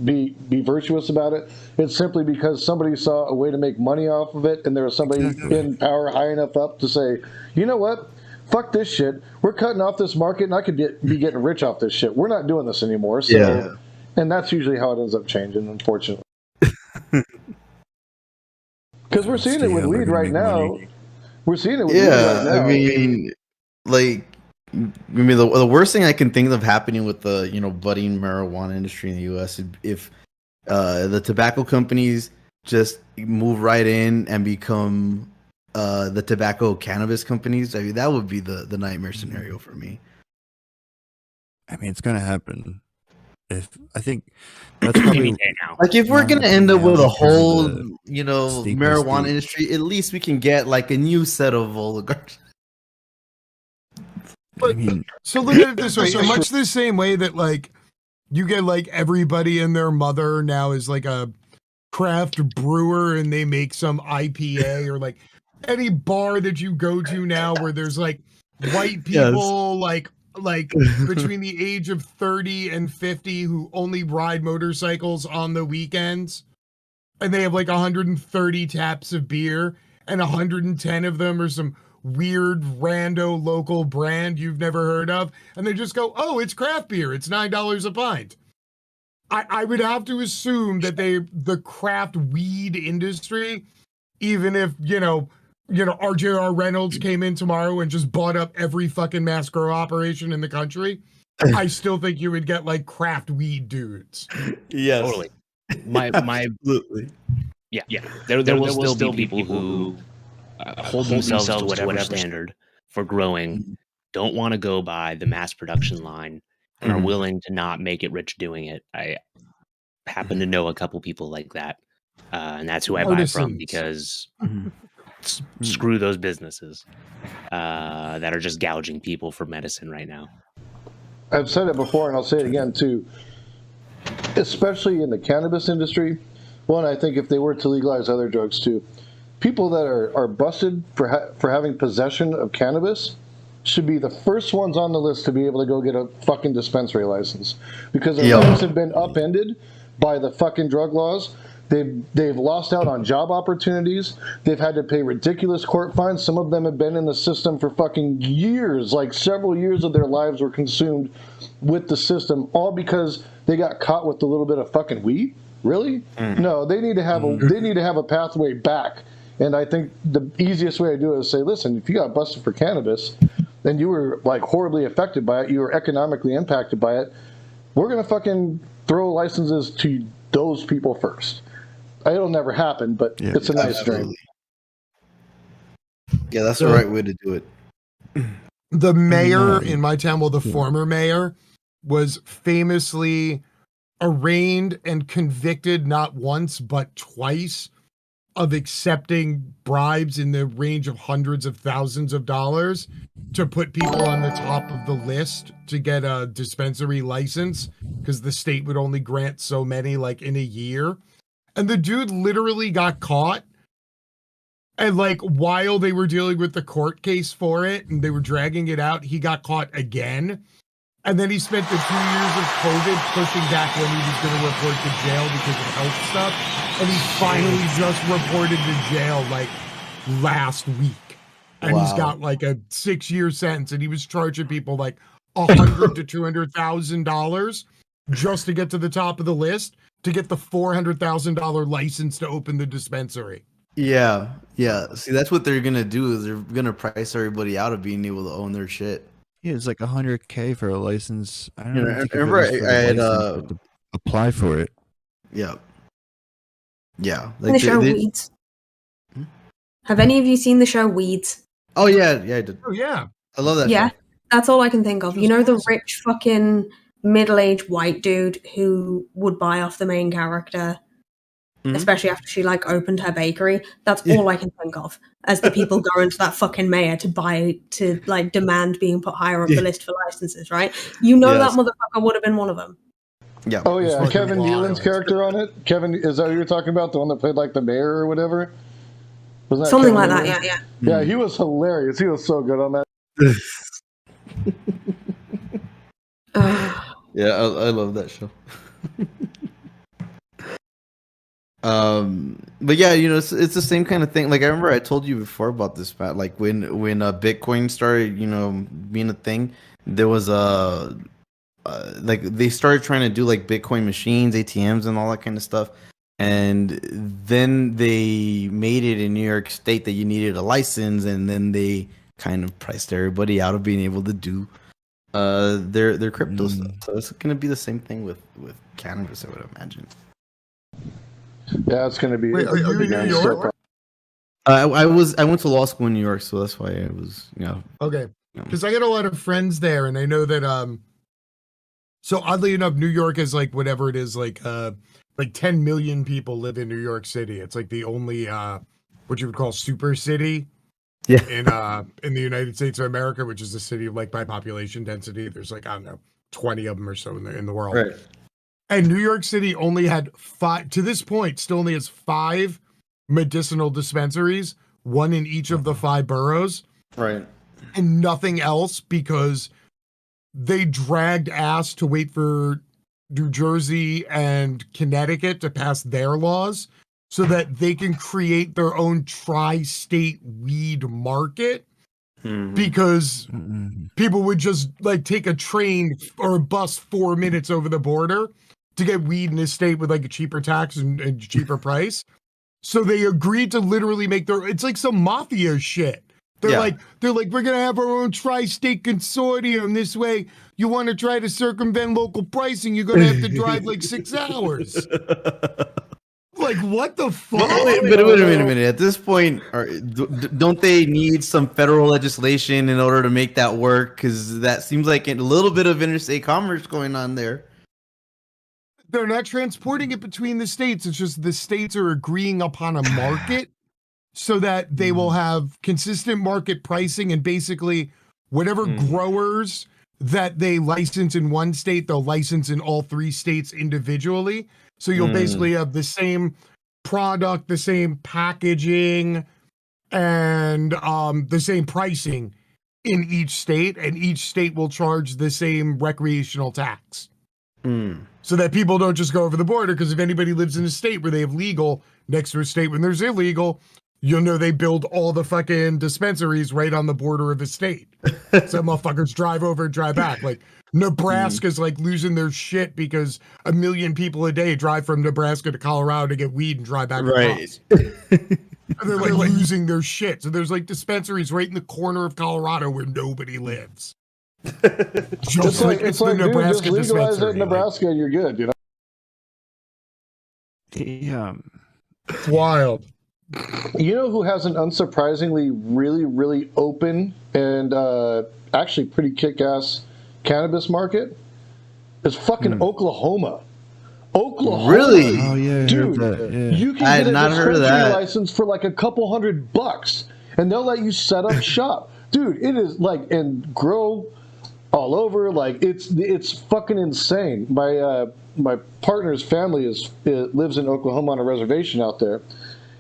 be virtuous about it. It's simply because somebody saw a way to make money off of it, and there was somebody in power high enough up to say, you know what? Fuck this shit. We're cutting off this market, and I could be getting rich off this shit. We're not doing this anymore. So, yeah. And that's usually how it ends up changing, unfortunately. Because we're seeing it with weed right now. We're seeing it with weed right now. The worst thing I can think of happening with the budding marijuana industry in the U.S. is if the tobacco companies just move right in and become the tobacco cannabis companies. I mean, that would be the nightmare scenario for me. I mean, it's gonna happen. I think that's probably like if we're gonna end up with a whole marijuana industry, at least we can get like a new set of oligarchs. But, so look at it this way, much the same way that like you get like everybody and their mother now is like a craft brewer and they make some IPA, or like any bar that you go to now where there's like white people like between the age of 30 and 50 who only ride motorcycles on the weekends, and they have like 130 taps of beer, and 110 of them are some weird rando local brand you've never heard of, and they just go, oh, it's craft beer, it's $9 a pint. I would have to assume that the craft weed industry, even if RJR Reynolds came in tomorrow and just bought up every fucking mass grow operation in the country, I still think you would get like craft weed dudes. Yes. Totally. My absolutely. Yeah. There will still be people who hold themselves to whatever standard for growing, don't want to go by the mass production line, and are willing to not make it rich doing it. I happen to know a couple people like that, and that's who I buy from, because screw those businesses that are just gouging people for medicine right now. I've said it before, and I'll say it again too. Especially in the cannabis industry, one, I think if they were to legalize other drugs too, people that are busted for having possession of cannabis should be the first ones on the list to be able to go get a fucking dispensary license, because their lives have been upended by the fucking drug laws. They've lost out on job opportunities. They've had to pay ridiculous court fines. Some of them have been in the system for fucking years, like several years of their lives were consumed with the system, all because they got caught with a little bit of fucking weed. Really? No, they need to have a pathway back. And I think the easiest way to do it is say, listen, if you got busted for cannabis and you were like horribly affected by it, you were economically impacted by it, we're gonna fucking throw licenses to those people first. It'll never happen, but it's a nice dream. Yeah, that's the right way to do it. The mayor in my town, well, the former mayor, was famously arraigned and convicted not once but twice of accepting bribes in the range of hundreds of thousands of dollars to put people on the top of the list to get a dispensary license, because the state would only grant so many like in a year. And the dude literally got caught. And like while they were dealing with the court case for it and they were dragging it out, he got caught again. And then he spent the 2 years of COVID pushing back when he was going to report to jail because of health stuff. And he finally just reported to jail like last week. And he's got like a 6-year sentence, and he was charging people like $100,000 to $200,000 just to get to the top of the list, to get the $400,000 license to open the dispensary. Yeah. See, that's what they're gonna do, is they're gonna price everybody out of being able to own their shit. Yeah, it's like $100K for a license. I don't You know, know. I remember I had apply for it. Yeah. Yeah. The show Weeds. Have any of you seen the show Weeds? Oh yeah, I did. Oh yeah. I love that Yeah, show. that's all I can think of. You know, the rich fucking middle-aged white dude who would buy off the main character, especially after she like opened her bakery. That's all I can think of as the people going to that fucking mayor to like demand being put higher up the list for licenses, right? You know that motherfucker would have been one of them. Yeah. Oh yeah, Kevin Nealon's character on it. Kevin, is that who you're talking about? The one that played like the mayor or whatever? Wasn't that something Kevin like Nealon? that? Yeah. Yeah, he was hilarious. He was so good on that. Yeah, I love that show. But yeah, you know, it's the same kind of thing. Like I remember I told you before about this, Matt. Like when Bitcoin started, you know, being a thing, there was like they started trying to do like Bitcoin machines, ATMs, and all that kind of stuff. And then they made it in New York State that you needed a license, and then they kind of priced everybody out of being able to do their crypto stuff. So it's going to be the same thing with cannabis, I would imagine. Yeah, it's going to be. Wait, are you in New York? I went to law school in New York, so that's why I was, you know. Okay, because I got a lot of friends there, and I know that so oddly enough, New York is like whatever it is, like 10 million people live in New York City. It's like the only what you would call super city in the United States of America, which is a city of like by population density. There's like, I don't know, 20 of them or so in the world. Right. And New York City only had 5, to this point, still only has 5 medicinal dispensaries, one in each of the 5 boroughs. Right. And nothing else because they dragged ass to wait for New Jersey and Connecticut to pass their laws so that they can create their own tri-state weed market. Because people would just like take a train or a bus 4 minutes over the border to get weed in a state with like a cheaper tax and cheaper price. So they agreed to literally make it's like some mafia shit. They're like, we're going to have our own tri-state consortium. This way, you want to try to circumvent local pricing, you're going to have to drive like 6 hours. Like, what the fuck? Wait a minute. At this point, don't they need some federal legislation in order to make that work? Because that seems like a little bit of interstate commerce going on there. They're not transporting it between the states. It's just the states are agreeing upon a market so that they will have consistent market pricing, and basically whatever growers that they license in one state, they'll license in all 3 states individually. So you'll basically have the same product, the same packaging, and the same pricing in each state, and each state will charge the same recreational tax. So that people don't just go over the border, because if anybody lives in a state where they have legal next to a state when there's illegal, you'll know they build all the fucking dispensaries right on the border of a state. So motherfuckers drive over and drive back. Like Nebraska's like losing their shit because 1 million people a day drive from Nebraska to Colorado to get weed and drive back across. And they're like losing their shit. So there's like dispensaries right in the corner of Colorado where nobody lives. It's like Nebraska, dude, just legalize it in Nebraska and you're good, you know? Yeah. It's wild. You know who has an unsurprisingly really, really open and actually pretty kick-ass cannabis market? It's fucking Oklahoma. Oklahoma. Really? Oh yeah, dude. You can get a dispensary license for like a couple $100, and they'll let you set up shop. Dude, it is like, and grow all over. Like it's fucking insane. My partner's family lives in Oklahoma on a reservation out there.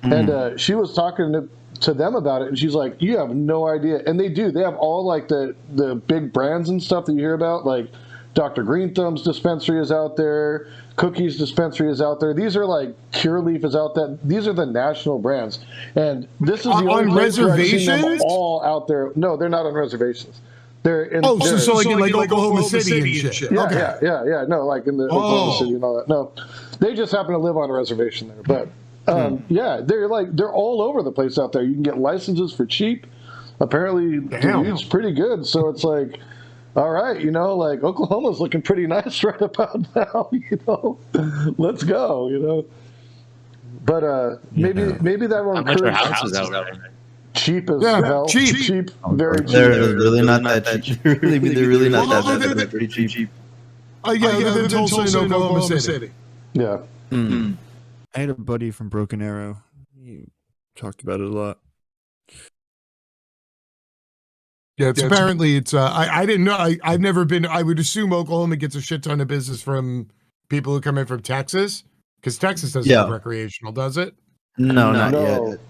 And she was talking to them about it, and she's like, you have no idea. And they do. They have all, like, the big brands and stuff that you hear about. Like, Dr. Green Thumb's dispensary is out there. Cookie's dispensary is out there. These are, like, Pure Leaf is out there. These are the national brands. And this is the only place where I've seen them all out there. No, they're not on reservations. They're in. Oh, so like Oklahoma City and shit. Yeah, yeah. No, like in the Oklahoma City and all that. No, they just happen to live on a reservation there. But yeah, they're all over the place out there. You can get licenses for cheap. Apparently, the weed's pretty good. So it's like, all right, you know, like Oklahoma's looking pretty nice right about now, you know, let's go, you know. But maybe that will How much are encourage houses out there? cheap as Yeah, hell. cheap. Very cheap. They're really not that cheap. They're really not Well, that bad. they're They're pretty cheap. Yeah, they're Tulsa and Oklahoma City. Yeah. Mm. I had a buddy from Broken Arrow. He talked about it a lot. Yeah, apparently it's. I didn't know. I've never been. I would assume Oklahoma gets a shit ton of business from people who come in from Texas, because Texas doesn't have recreational, does it? No, not yet.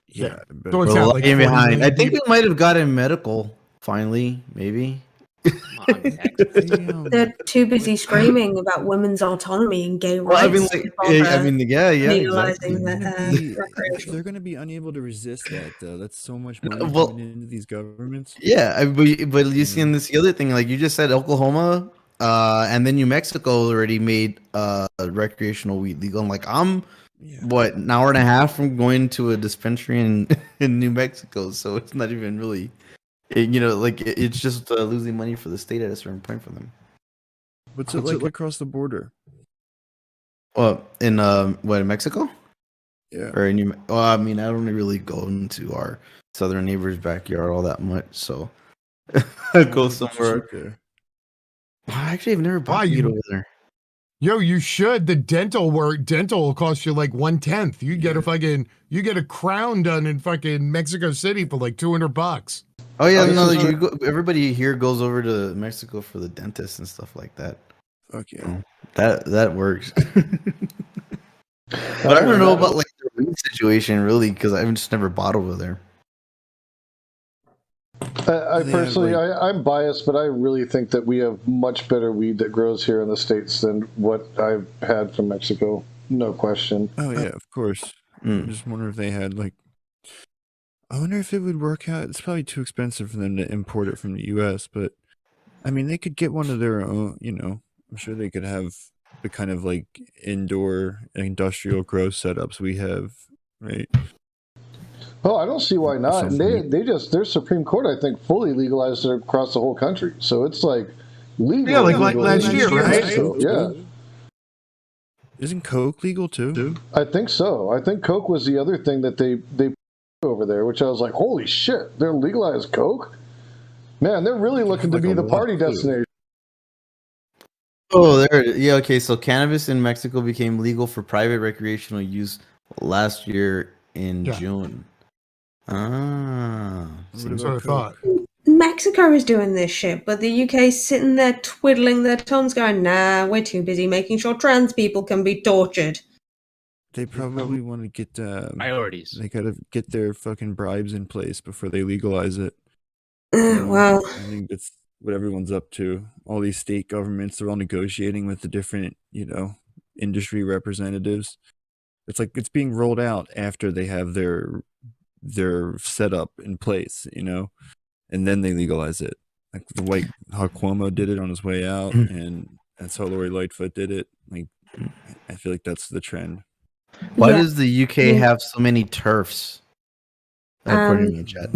Yeah, So We're it's at like 40 behind. million I think we people. might have gotten medical finally, maybe. They're too busy screaming about women's autonomy and gay rights. Well, yeah, legalizing exactly. recreational. They're going to be unable to resist that, though. That's so much money Well, coming into these governments. Yeah, but you see in this the other thing, like you just said, Oklahoma, and then New Mexico already made recreational weed legal. I'm like, what, an hour and a half from going to a dispensary in New Mexico, so it's not even really. It's just losing money for the state at a certain point for them. What's it like across the border? Well, in Mexico? Yeah. Or I mean, I don't really go into our southern neighbor's backyard all that much, so I go somewhere. Actually, I've never bought weed over there. Yo, you should. The dental will cost you like 1/10. You get a crown done in fucking Mexico City for like $200. Oh yeah, everybody here goes over to Mexico for the dentist and stuff like that. Fuck yeah, that works. But I don't know about like the weed situation really, because I've just never bought over there. I personally, I'm biased, but I really think that we have much better weed that grows here in the States than what I've had from Mexico. No question. Oh yeah, of course. I just wonder if they had like. I wonder if it would work out. It's probably too expensive for them to import it from the U.S., but I mean, they could get one of their own. You know, I'm sure they could have the kind of like indoor industrial grow setups we have, right? Oh, I don't see why not. And their Supreme Court, I think, fully legalized it across the whole country. So it's like legal. Yeah, like last year, right? So, yeah. Isn't Coke legal too? I think so. I think Coke was the other thing that they put over there, which I was like, holy shit, they're legalized Coke? Man, they're really looking to be the party destination. Oh, okay, so cannabis in Mexico became legal for private recreational use last year in June. That's what I thought. Mexico is doing this shit, but the UK's sitting there twiddling their tongues going, nah, we're too busy making sure trans people can be tortured. They probably want to get priorities. They gotta get their fucking bribes in place before they legalize it. Well, I think that's what everyone's up to. All these state governments, they're all negotiating with the different, industry representatives. It's like it's being rolled out after they have their setup in place, and then they legalize it. Like how Cuomo did it on his way out, and that's how Lori Lightfoot did it. Like, I feel like that's the trend. Why does the UK have so many TERFs? According to the chat.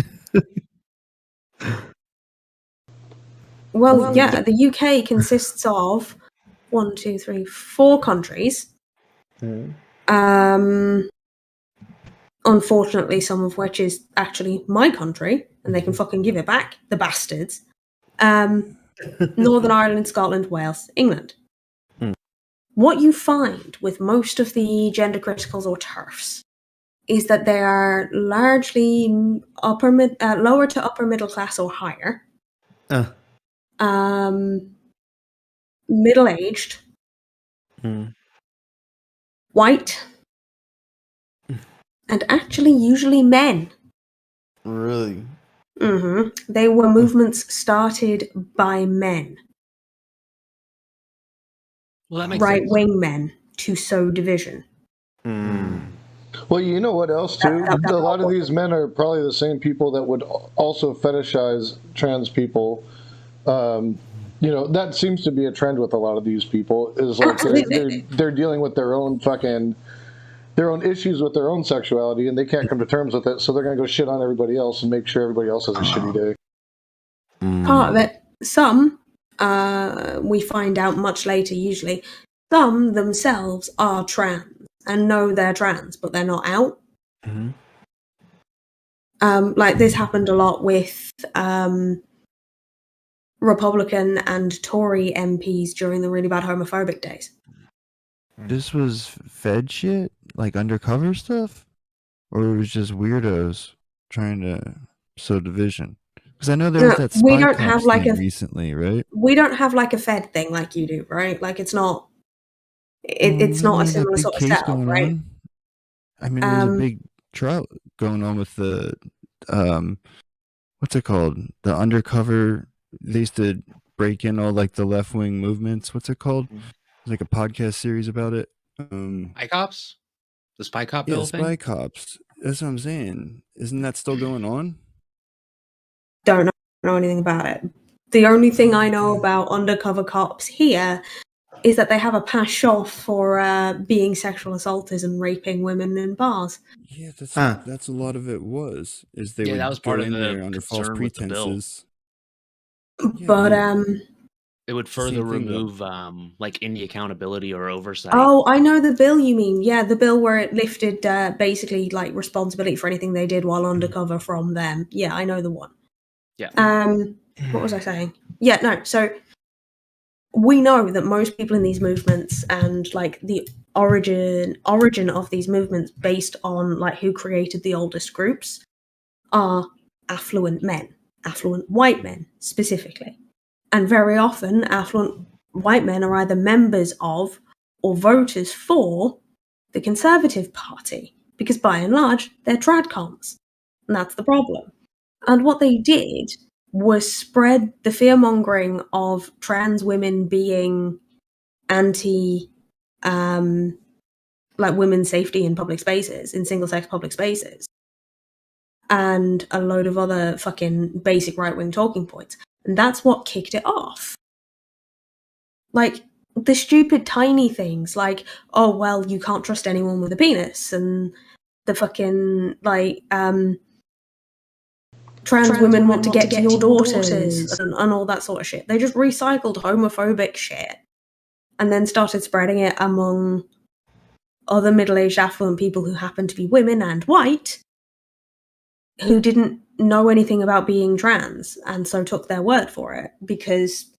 Well, the UK consists of 4 countries. Unfortunately, some of which is actually my country, and they can fucking give it back, the bastards. Northern Ireland, Scotland, Wales, England. What you find with most of the gender criticals or TERFs is that they are largely lower to upper middle class or higher. Middle-aged, white, and actually usually men. Really? They were movements started by men. Well, that makes right-wing men to sow division. Well, you know what else, too? A lot of these men are probably the same people that would also fetishize trans people. That seems to be a trend with a lot of these people. Is like they're dealing with their own issues with their own sexuality, and they can't come to terms with it, so they're going to go shit on everybody else and make sure everybody else has a shitty day. Part of it. some, we find out much later usually, some themselves are trans and know they're trans, but they're not out. Mm-hmm. Like this happened a lot with Republican and Tory MPs during the really bad homophobic days. This was Fed shit? Like undercover stuff? Or it was just weirdos trying to sow division? Because I know there was that spy cops thing recently, right? We don't have like a Fed thing like you do, right? Like it's not it's not a similar sort of setup, right? I mean, there's a big trial going on with the what's it called? The undercover. They used to break in all like the left wing movements. What's it called? There's like a podcast series about it. Spy cops? The spy cop bill thing? Spy cops. That's what I'm saying. Isn't that still going on? Don't know anything about it. The only thing I know about undercover cops here is that they have a pass off for being sexual assaulters and raping women in bars. Yeah, that's a lot of it was. Is they would that was part go of in the there under false pretenses. But it would further remove like any accountability or oversight. Oh, I know the bill you mean. Yeah, the bill where it lifted basically like responsibility for anything they did while undercover from them. Yeah, I know the one. Yeah. What was I saying? Yeah, no. So we know that most people in these movements and like the origin of these movements based on like who created the oldest groups are affluent men, affluent white men specifically. And very often, affluent white men are either members of or voters for the Conservative Party, because by and large, they're tradcons. And that's the problem. And what they did was spread the fear-mongering of trans women being anti, like women's safety in public spaces, in single-sex public spaces, and a load of other fucking basic right-wing talking points. And that's what kicked it off. Like, the stupid tiny things, like, oh, well, you can't trust anyone with a penis, and the fucking, like, trans women want to get to your daughters, and all that sort of shit. They just recycled homophobic shit and then started spreading it among other middle-aged affluent people who happen to be women and white, who didn't know anything about being trans and so took their word for it because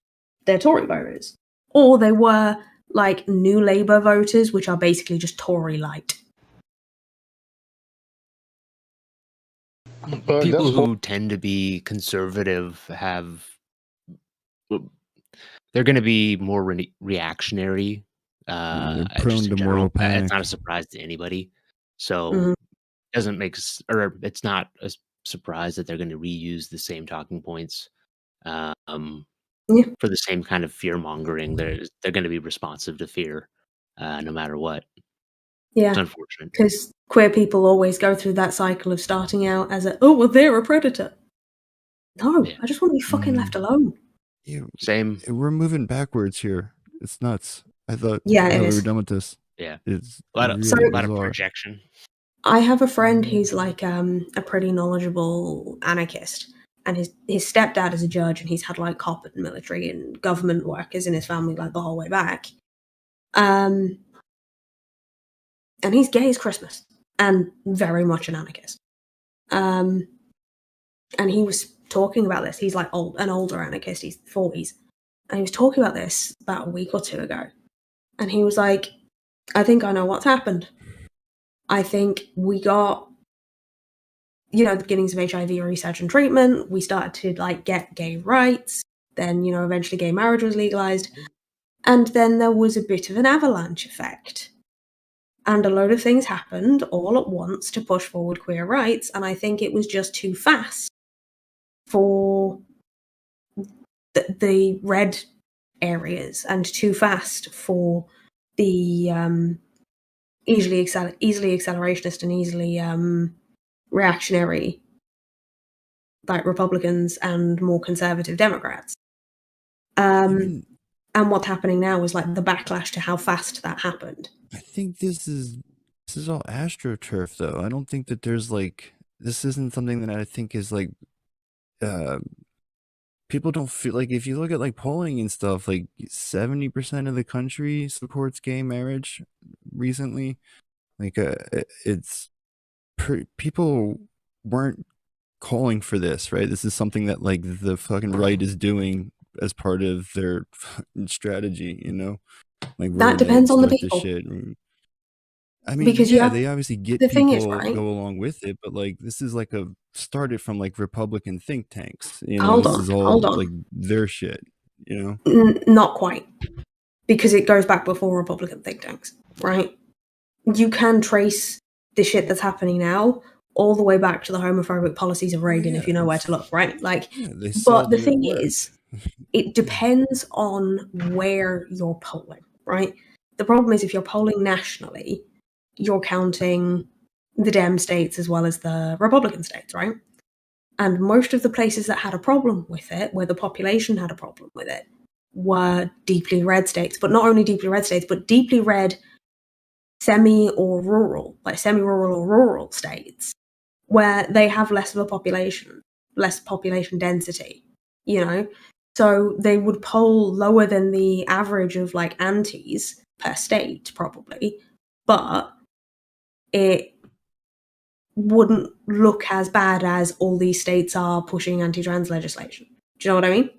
they're Tory voters. Or they were like New Labour voters, which are basically just Tory light. People who tend to be conservative they're going to be more reactionary. Prone to moral panic. It's not a surprise to anybody. So it doesn't make, or it's not a surprise that they're going to reuse the same talking points for the same kind of fear mongering. They're going to be responsive to fear no matter what. Yeah, it's unfortunate because queer people always go through that cycle of starting out as they're a predator. No, I just want to be fucking left alone. Yeah, same. We're moving backwards here. It's nuts. I thought we were done with this. Yeah, it's a lot of projection. I have a friend who's like a pretty knowledgeable anarchist, and his stepdad is a judge, and he's had like cop and military and government workers in his family like the whole way back. And he's gay as Christmas and very much an anarchist. And he was talking about this. He's like an older anarchist. He's 40s. And he was talking about this about a week or two ago. And he was like, I think I know what's happened. I think we got, the beginnings of HIV research and treatment. We started to like get gay rights. Then, eventually gay marriage was legalized. And then there was a bit of an avalanche effect. And a load of things happened all at once to push forward queer rights, and I think it was just too fast for the red areas and too fast for the easily accelerationist and easily reactionary like Republicans and more conservative Democrats. And what's happening now is like the backlash to how fast that happened. I think this is all astroturf, though. I don't think that there's like, this isn't something that I think is like people don't feel like, if you look at like polling and stuff, like 70% of the country supports gay marriage recently. Like people weren't calling for this, right? This is something that like the fucking right is doing as part of their strategy, you know? Like that depends on the people. Shit. I mean, Because yeah, they obviously get the people thing is, right? go along with it, but like this is like started from like Republican think tanks. You know, this is all like their shit. You know, not quite, because it goes back before Republican think tanks, right? You can trace the shit that's happening now all the way back to the homophobic policies of Reagan, if you know where to look, right? Like, but the thing is, it depends on where you're polling, right? The problem is if you're polling nationally, you're counting the Dem states as well as the Republican states, right? And most of the places that had a problem with it, where the population had a problem with it, were deeply red states. But not only deeply red states, but deeply red semi or rural or rural states, where they have less of a population, less population density, you know? So they would poll lower than the average of like antis per state, probably, but it wouldn't look as bad as all these states are pushing anti-trans legislation. Do you know what I mean?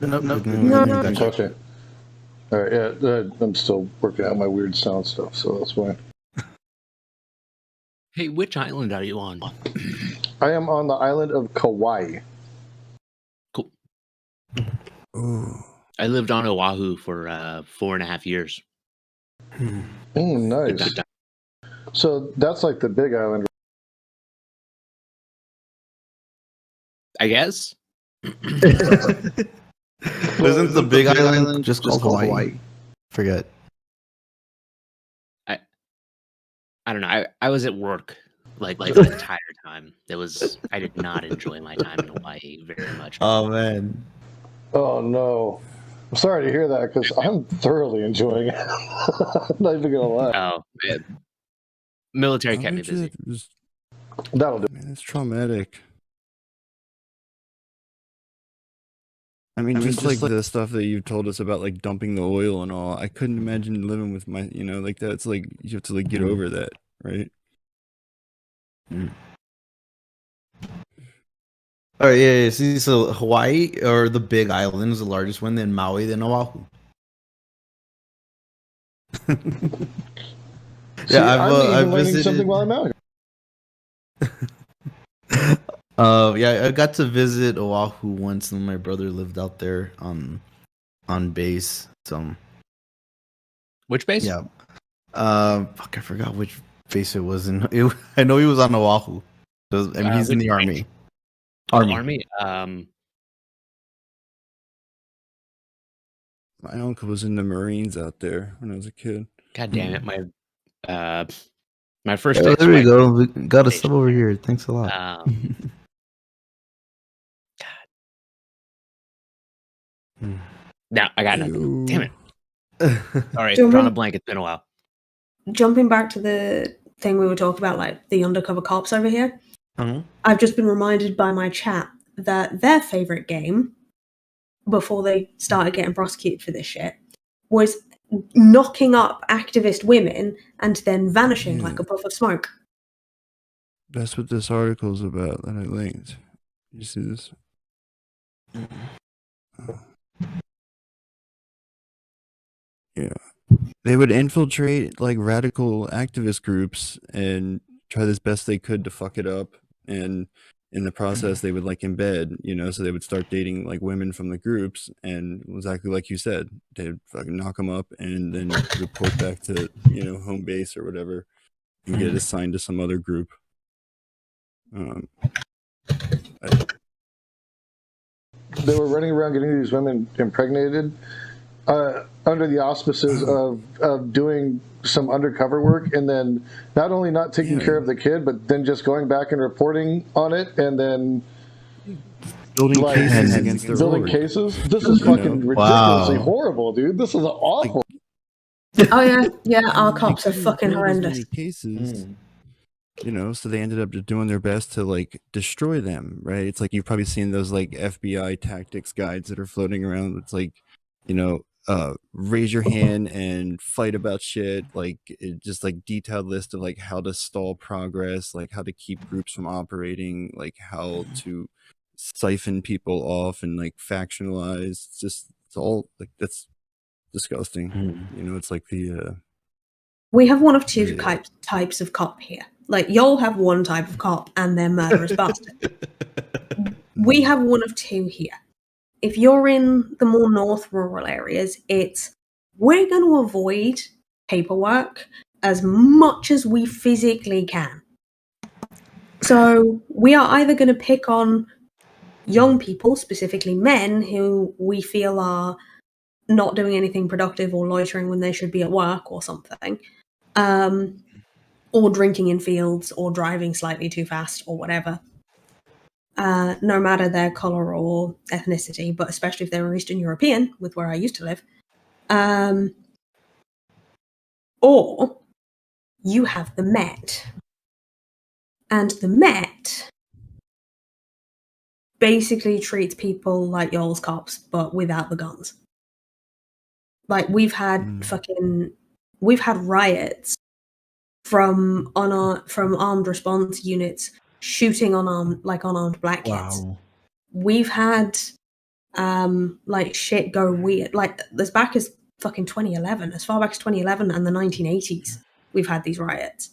No. Okay. All right, yeah, I'm still working out my weird sound stuff, so that's why. Hey, which island are you on? I am on the island of Kauai. Cool. Ooh. I lived on Oahu for 4.5 years. Nice. So that's like the big island. I guess. Isn't the big island just called Hawaii? Forget. I don't know. I was at work like the entire time. I did not enjoy my time in Hawaii very much. Oh man. Oh no. I'm sorry to hear that because I'm thoroughly enjoying it. I'm not even gonna lie. Oh man. Military kept me busy. That'll do. Man, it's traumatic. I mean, just like the stuff that you told us about, like dumping the oil and all. I couldn't imagine living with my, like that's like you have to like get over that, right? All right, yeah. See, so Hawaii or the Big Island is the largest one, then Maui, then Oahu. See, I've learning something while I'm out here. Yeah, I got to visit Oahu once, and my brother lived out there on base. Which base? Yeah. Fuck, I forgot which base it was. I know he was on Oahu. He's in the Army. Army. My uncle was in the Marines out there when I was a kid. God damn it! My first. Oh, there we go. We got a sub over here. Thanks a lot. God. Now I got nothing. Damn it! All right, drawing a blank. It's been a while. Jumping back to the thing we were talking about, like the undercover cops over here. I've just been reminded by my chat that their favorite game, before they started getting prosecuted for this shit, was knocking up activist women and then vanishing like a puff of smoke. That's what this article's about that I linked. You see this? Yeah. They would infiltrate like radical activist groups and try as best they could to fuck it up, and in the process they would like embed, so they would start dating like women from the groups, and exactly like you said, they'd fucking knock them up and then report back to home base or whatever and get assigned to some other group. They were running around getting these women impregnated under the auspices of doing some undercover work, and then not only not taking care of the kid, but then just going back and reporting on it, and then building cases against their cases. This is fucking ridiculously horrible, dude. This is awful. Oh yeah, yeah. Our They cops are couldn't fucking build as horrendous. many cases, you know, so they ended up just doing their best to like destroy them, right? It's like you've probably seen those like FBI tactics guides that are floating around. It's like, you know, raise your hand and fight about shit, like just like detailed list of like how to stall progress, like how to keep groups from operating, like how to siphon people off and like factionalize. It's all like, that's disgusting. You know, it's like the we have one of two types of cop here. Like, y'all have one type of cop and they're murderous bastards. We have one of two here. If you're in the more north rural areas, it's we're going to avoid paperwork as much as we physically can. So we are either going to pick on young people, specifically men, who we feel are not doing anything productive or loitering when they should be at work or something, or drinking in fields or driving slightly too fast or whatever. No matter their color or ethnicity, but especially if they were Eastern European, with where I used to live. Or you have the Met. And the Met basically treats people like y'all's cops, but without the guns. Like, we've had riots from armed response units shooting unarmed black kids. Wow. We've had like shit go weird. Like, as back as fucking 2011, as far back as 2011 and the 1980s, we've had these riots.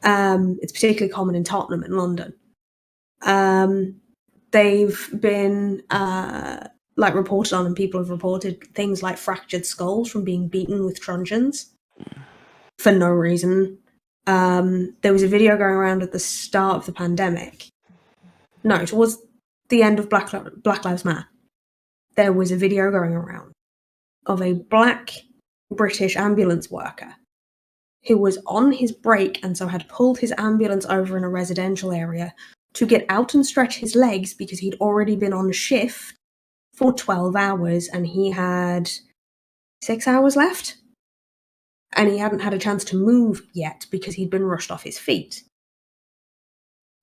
It's particularly common in Tottenham in London. They've been like reported on, and people have reported things like fractured skulls from being beaten with truncheons for no reason. There was a video going around at the start of the pandemic. No, towards the end of Black Lives Matter. There was a video going around of a black British ambulance worker who was on his break and so had pulled his ambulance over in a residential area to get out and stretch his legs because he'd already been on shift for 12 hours and he had 6 hours left. And he hadn't had a chance to move yet because he'd been rushed off his feet.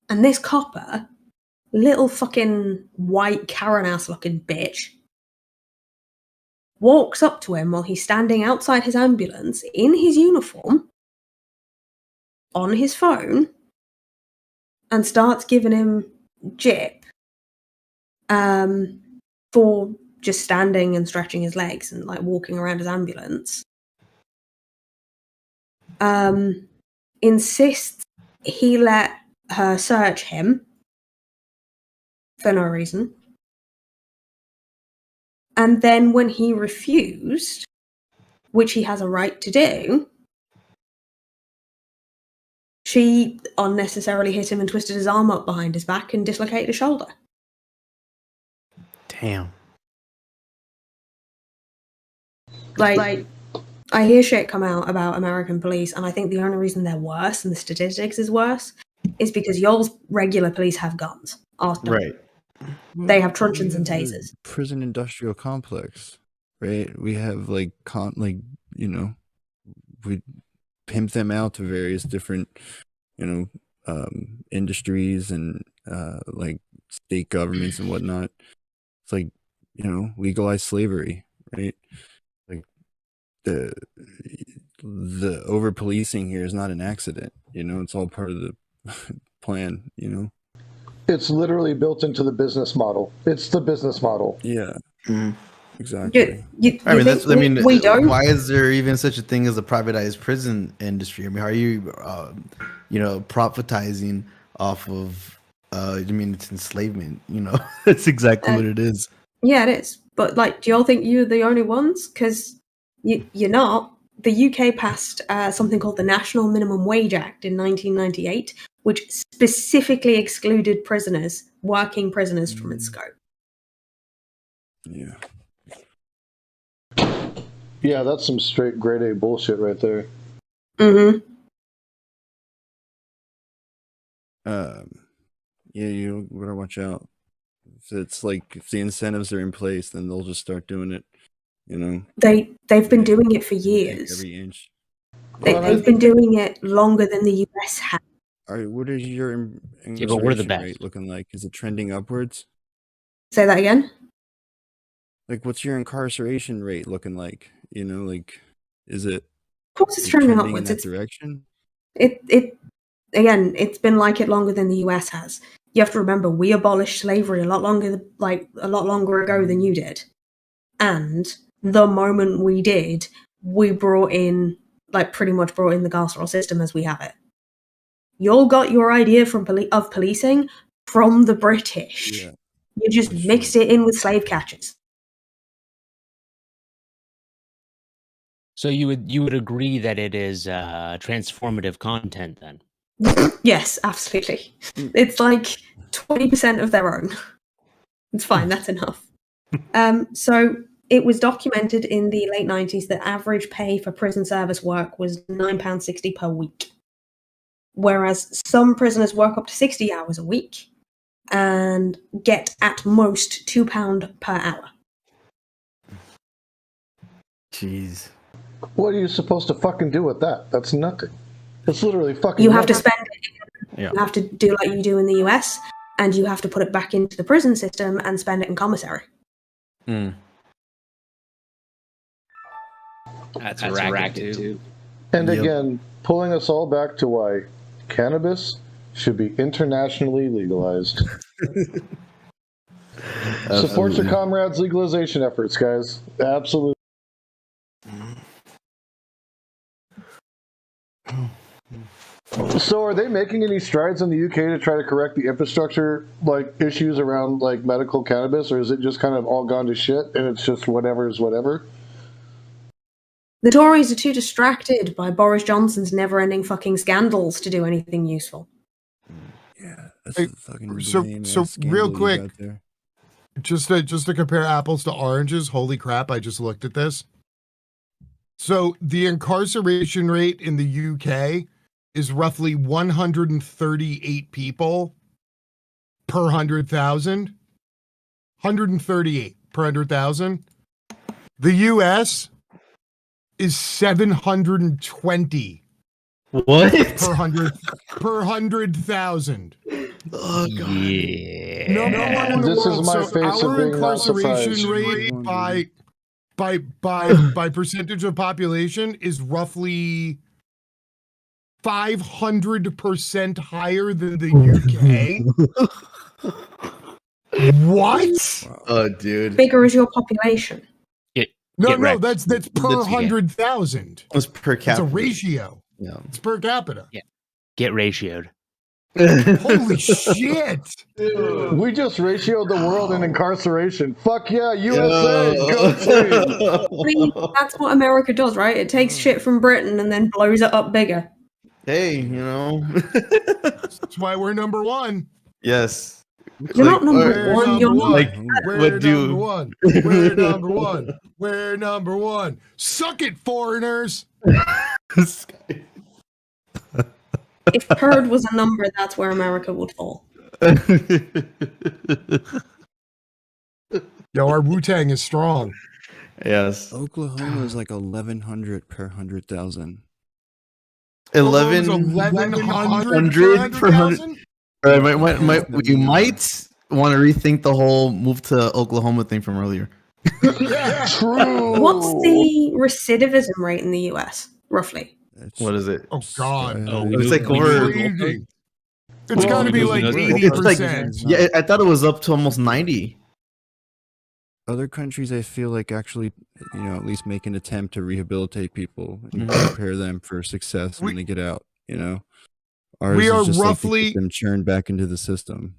And this copper, little fucking white Karen-ass looking bitch, walks up to him while he's standing outside his ambulance in his uniform, on his phone, and starts giving him jip for just standing and stretching his legs and like walking around his ambulance. Insists he let her search him for no reason. And then when he refused, which he has a right to do, she unnecessarily hit him and twisted his arm up behind his back and dislocated his shoulder. Damn. Like, I hear shit come out about American police, and I think the only reason they're worse and the statistics is worse is because y'all's regular police have guns. Ours don't. Right. They have truncheons and tasers. Prison industrial complex, right? We have like you know, we pimp them out to various different, you know, industries and like state governments and whatnot. It's like, you know, legalized slavery, right? Like the over policing here is not an accident, you know, it's all part of the plan, you know. It's literally built into the business model. It's the business model. Yeah. Exactly. I mean, we don't. Why is there even such a thing as a privatized prison industry? I mean, how are you, you know, profitizing off of? I mean, it's enslavement. You know, that's exactly what it is. Yeah, it is. But like, do y'all think you're the only ones? Because you're not. The UK passed something called the National Minimum Wage Act in 1998, which specifically excluded prisoners, working prisoners, from its scope. Yeah. Yeah, that's some straight grade A bullshit right there. Mm-hmm. Yeah, you better watch out. If it's like, if the incentives are in place, then they'll just start doing it. You know, they've been doing it for years. every inch. They've been doing it longer than the US has. All right, what is your but we're the incarceration best. rate looking like? Is it trending upwards? Say that again. Like, what's your incarceration rate looking like? You know, like, is it? Of course, it's Is it trending trending in upwards. that direction? It's been like it longer than the US has. You have to remember, we abolished slavery a lot longer ago than you did. And the moment we did, we pretty much brought in the carceral system as we have it. You all got your idea of policing from the British. Yeah. You just mixed it in with slave catchers. So you would agree that it is transformative content then? Yes, absolutely. It's like 20% of their own. It's fine, that's enough. So it was documented in the late 90s that average pay for prison service work was £9.60 per week. Whereas some prisoners work up to 60 hours a week and get at most £2 per hour. Jeez. What are you supposed to fucking do with that? That's nothing. It's literally fucking You have to nothing. spend it. You have to do like you do in the US, and you have to put it back into the prison system and spend it in commissary. Mm. That's a racket too. And Yep. again, pulling us all back to why cannabis should be internationally legalized. Support your comrades' legalization efforts, guys. Absolutely. So, are they making any strides in the UK to try to correct the infrastructure issues around medical cannabis, or is it just kind of all gone to shit and it's just whatever is whatever? The Tories are too distracted by Boris Johnson's never-ending fucking scandals to do anything useful. Yeah, that's Hey, a fucking so lame-ass scandal real you quick, got there. just to compare apples to oranges, holy crap, I just looked at this. So the incarceration rate in the UK is roughly 138 people per 100,000. 138 per 100,000. The US is 720 What? per 100,000. Oh, God. Yeah. Number one in the This world. is my So face of our being not incarceration surprised. rate by percentage of population is roughly 500% higher than the UK. What? Oh, dude. Bigger is your population. No, Get wrecked. that's per That's- 100,000. It's per It's capita. a ratio. Yeah. It's per capita. Get ratioed. Holy shit! We just ratioed the world in incarceration. Fuck yeah, USA, go team! I mean, that's what America does, right? It takes shit from Britain and then blows it up bigger. Hey, you know. That's why we're number one. Yes. You're not number We're one, number you're one. Like, We're what do- number one. We're number one. We're number one. Suck it, foreigners. If Purd was a number, that's where America would fall. Yo, our Wu-Tang is strong. Yes. Oklahoma is like 1,100 per 100,000. 1,100 per 100,000? You might want to rethink the whole move to Oklahoma thing from earlier. True. What's the recidivism rate in the US, roughly? What is it? Oh God. It's like over. Crazy. It's got to be like It's 80%. yeah, I thought it was up to almost 90. Other countries, I feel like actually, at least make an attempt to rehabilitate people and prepare them for success when they get out. Ours We are is just roughly- like to get them churned back into the system.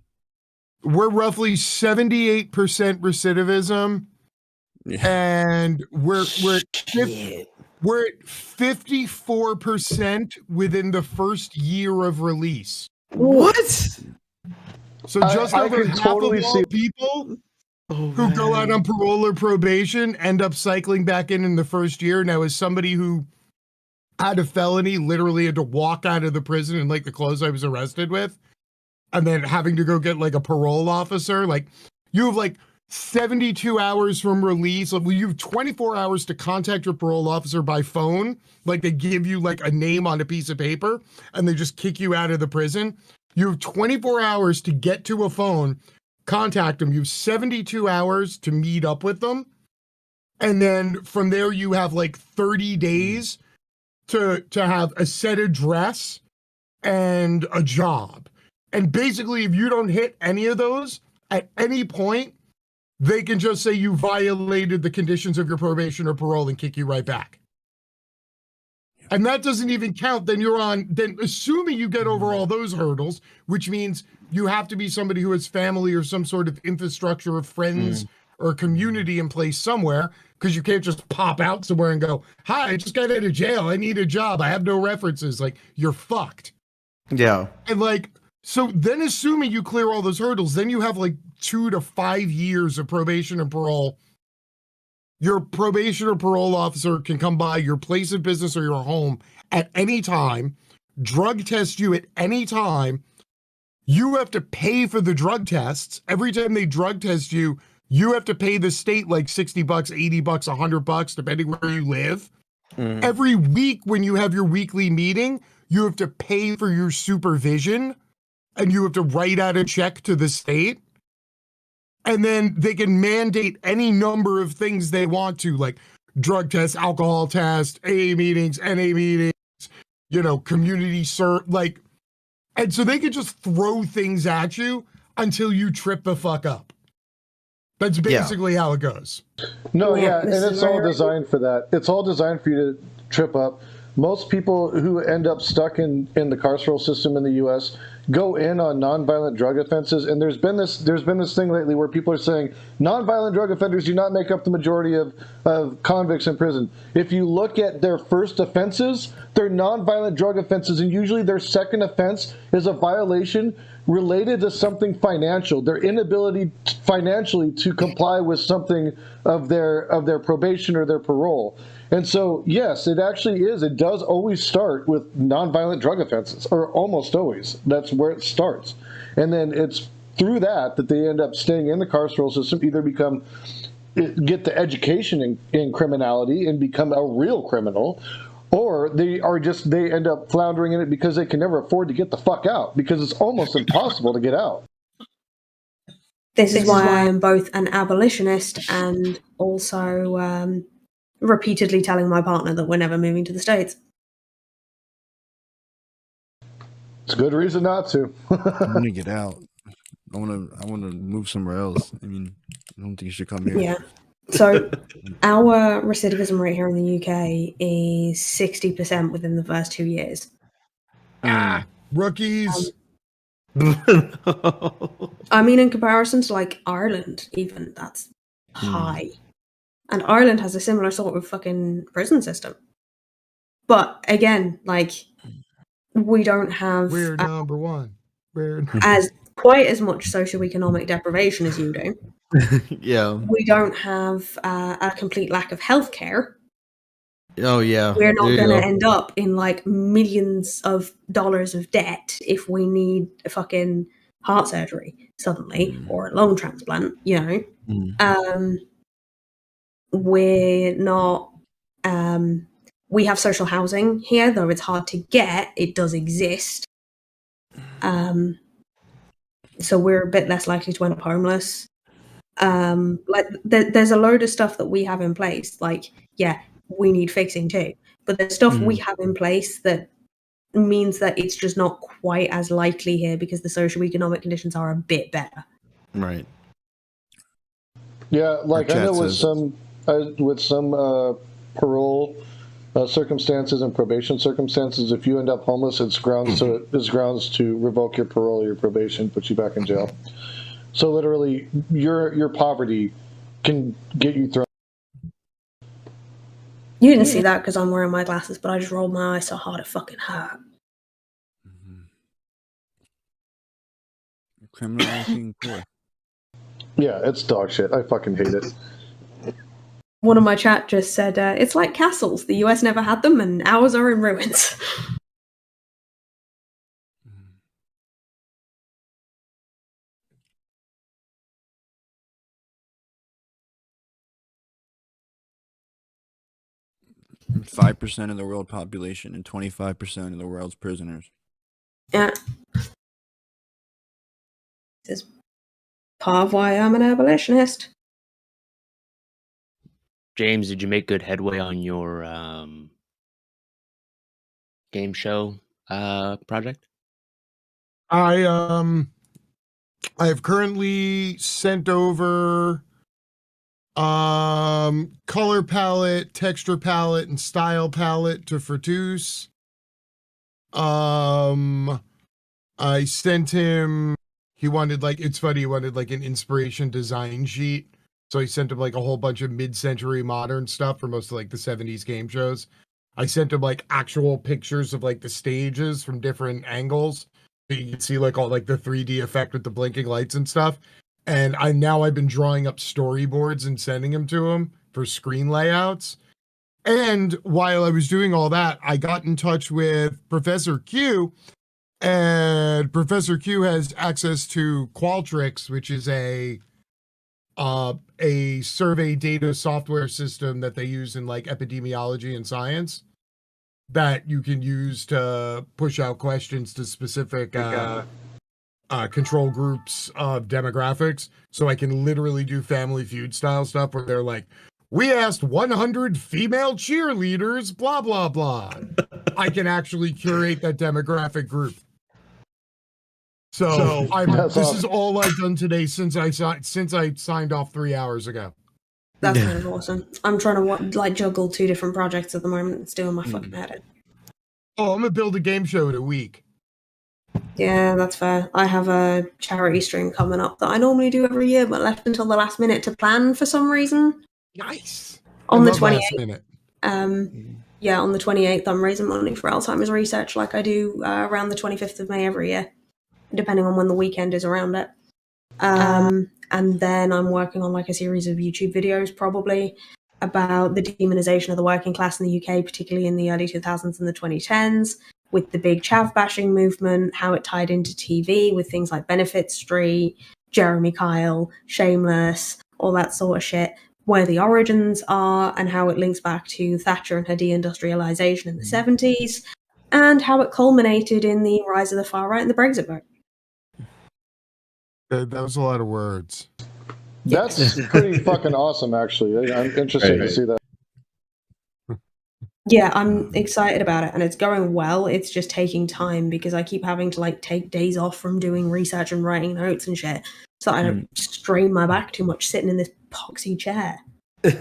We're roughly 78% recidivism, and we're at 54% within the first year of release. What? So just I over can half totally of all see- people who go out on parole or probation end up cycling back in the first year. Now, as somebody who had a felony, literally had to walk out of the prison in the clothes I was arrested with, and then having to go get a parole officer, you have 72 hours from release, you have 24 hours to contact your parole officer by phone. Like they give you like a name on a piece of paper and they just kick you out of the prison. You have 24 hours to get to a phone, contact them. You have 72 hours to meet up with them. And then from there, you have like 30 days to have a set address and a job. And basically, if you don't hit any of those at any point, they can just say you violated the conditions of your probation or parole and kick you right back. And that doesn't even count. Then assuming you get over all those hurdles, which means you have to be somebody who has family or some sort of infrastructure of friends or community in place somewhere, because you can't just pop out somewhere and go, hi, I just got out of jail. I need a job. I have no references. Like, you're fucked. Yeah. And like, so then assuming you clear all those hurdles, then you have like 2 to 5 years of probation and parole. Your probation or parole officer can come by your place of business or your home at any time, drug test you at any time. You have to pay for the drug tests. Every time they drug test you, you have to pay the state like $60, $80, $100, depending where you live. Every week when you have your weekly meeting, you have to pay for your supervision and you have to write out a check to the state. And then they can mandate any number of things they want to, like drug tests, alcohol tests, AA meetings, NA meetings, community like, and so they can just throw things at you until you trip the fuck up. That's basically how it goes. No, yeah, and it's all designed for that. It's all designed for you to trip up. Most people who end up stuck in the carceral system in the U.S. go in on nonviolent drug offenses, and there's been this thing lately where people are saying nonviolent drug offenders do not make up the majority of convicts in prison. If you look at their first offenses, they're nonviolent drug offenses, and usually their second offense is a violation related to something financial, their inability financially to comply with something of their probation or their parole. And so, yes, it actually is. It does always start with nonviolent drug offenses, or almost always. That's where it starts. And then it's through that they end up staying in the carceral system, either get the education in criminality and become a real criminal, or they end up floundering in it because they can never afford to get the fuck out, because it's almost impossible to get out. This is why I am both an abolitionist and also repeatedly telling my partner that we're never moving to the States. It's a good reason not to. I want to get out. I want to move somewhere else. I mean, I don't think you should come here. Yeah. So our recidivism rate here in the UK is 60% within the first 2 years. Rookies. I mean, in comparison to like Ireland, even that's high. And Ireland has a similar sort of fucking prison system. But again, like, we don't have... We're number one. As quite as much socioeconomic deprivation as you do. Yeah. We don't have a complete lack of healthcare. Oh, yeah. We're not going to end up in, like, millions of dollars of debt if we need a fucking heart surgery suddenly, or a lung transplant, We're not, we have social housing here, though it's hard to get, it does exist. So we're a bit less likely to end up homeless. There's a load of stuff that we have in place. Like, yeah, we need fixing too. But there's stuff we have in place that means that it's just not quite as likely here because the socioeconomic conditions are a bit better. Right. Yeah, like I know with some parole circumstances and probation circumstances, if you end up homeless, it's grounds to revoke your parole or your probation, put you back in jail. So literally, your poverty can get you thrown. You didn't see that because I'm wearing my glasses, but I just rolled my eyes so hard it fucking hurt. Criminalizing poor. Yeah, it's dog shit. I fucking hate it. One of my chat just said, it's like castles. The US never had them, and ours are in ruins. 5% of the world population and 25% of the world's prisoners. Yeah. This is part of why I'm an abolitionist. James, did you make good headway on your game show project? I have currently sent over color palette, texture palette, and style palette to Fertus. I sent him, he wanted it's funny, he wanted an inspiration design sheet. So I sent him a whole bunch of mid-century modern stuff for most of the 70s game shows. I sent him actual pictures of the stages from different angles. So you can see all the 3D effect with the blinking lights and stuff. And I've been drawing up storyboards and sending them to him for screen layouts. And while I was doing all that, I got in touch with Professor Q, and Professor Q has access to Qualtrics, which is a survey data software system that they use in epidemiology and science that you can use to push out questions to specific control groups of demographics. So I can literally do Family Feud style stuff where they're we asked 100 female cheerleaders, blah, blah, blah. I can actually curate that demographic group. So this is all I've done today since I signed off 3 hours ago. That's kind of awesome. I'm trying to juggle 2 different projects at the moment. It's doing my fucking head in. Oh, I'm gonna build a game show in a week. Yeah, that's fair. I have a charity stream coming up that I normally do every year, but left until the last minute to plan for some reason. Nice. On the 28th. Yeah, on the 28th, I'm raising money for Alzheimer's research, like I do around the 25th of May every year, depending on when the weekend is around it. And then I'm working on a series of YouTube videos, probably about the demonization of the working class in the UK, particularly in the early 2000s and the 2010s, with the big chav bashing movement, how it tied into TV with things like Benefit Street, Jeremy Kyle, Shameless, all that sort of shit, where the origins are and how it links back to Thatcher and her deindustrialization in the 70s, and how it culminated in the rise of the far right and the Brexit vote. That was a lot of words. That's pretty fucking awesome, actually. I'm interested to see that. Yeah, I'm excited about it, and it's going well. It's just taking time because I keep having to take days off from doing research and writing notes and shit, so I don't strain my back too much sitting in this poxy chair. I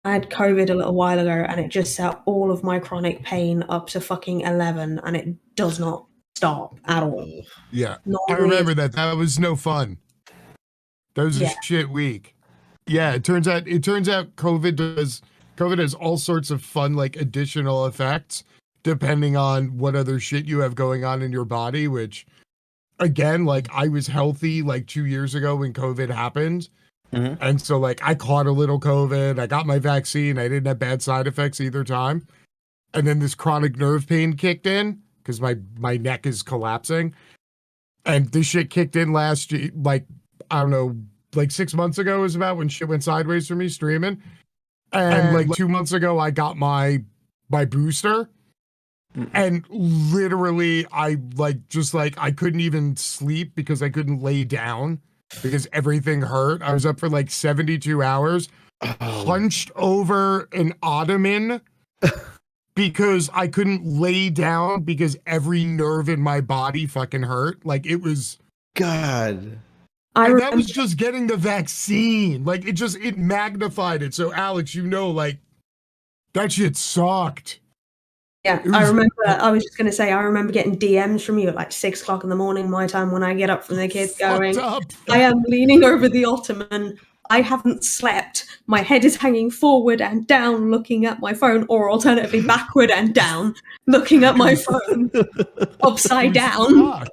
had COVID a little while ago, and it just set all of my chronic pain up to fucking 11, and it does not stop at all. Yeah, I remember that. That was no fun. That was a shit week. Yeah, it turns out COVID has all sorts of fun additional effects depending on what other shit you have going on in your body, which again, I was healthy 2 years ago when COVID happened. Mm-hmm. And so I caught a little COVID, I got my vaccine, I didn't have bad side effects either time. And then this chronic nerve pain kicked in because my neck is collapsing. And this shit kicked in last year, I don't know, 6 months ago is about when shit went sideways for me streaming. And 2 months ago, I got my booster. And literally, I I couldn't even sleep because I couldn't lay down because everything hurt. I was up for 72 hours, hunched over an ottoman because I couldn't lay down because every nerve in my body fucking hurt. It was God. And that was just getting the vaccine. It magnified it. So Alex, that shit sucked. Yeah, I remember, I was just going to say, I remember getting DMs from you at 6 o'clock in the morning, my time, when I get up from the kids going, I am leaning over the ottoman. I haven't slept. My head is hanging forward and down looking at my phone, or alternatively backward and down looking at my phone upside down.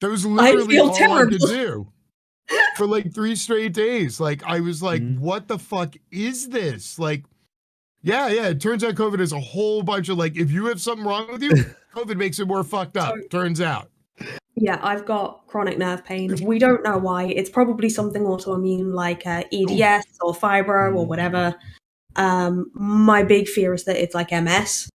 That was literally all I could do for 3 straight days. I was what the fuck is this? Yeah, it turns out COVID is a whole bunch of if you have something wrong with you, COVID makes it more fucked up, turns out. Yeah, I've got chronic nerve pain. We don't know why. It's probably something autoimmune like EDS or fibro or whatever. My big fear is that it's like MS.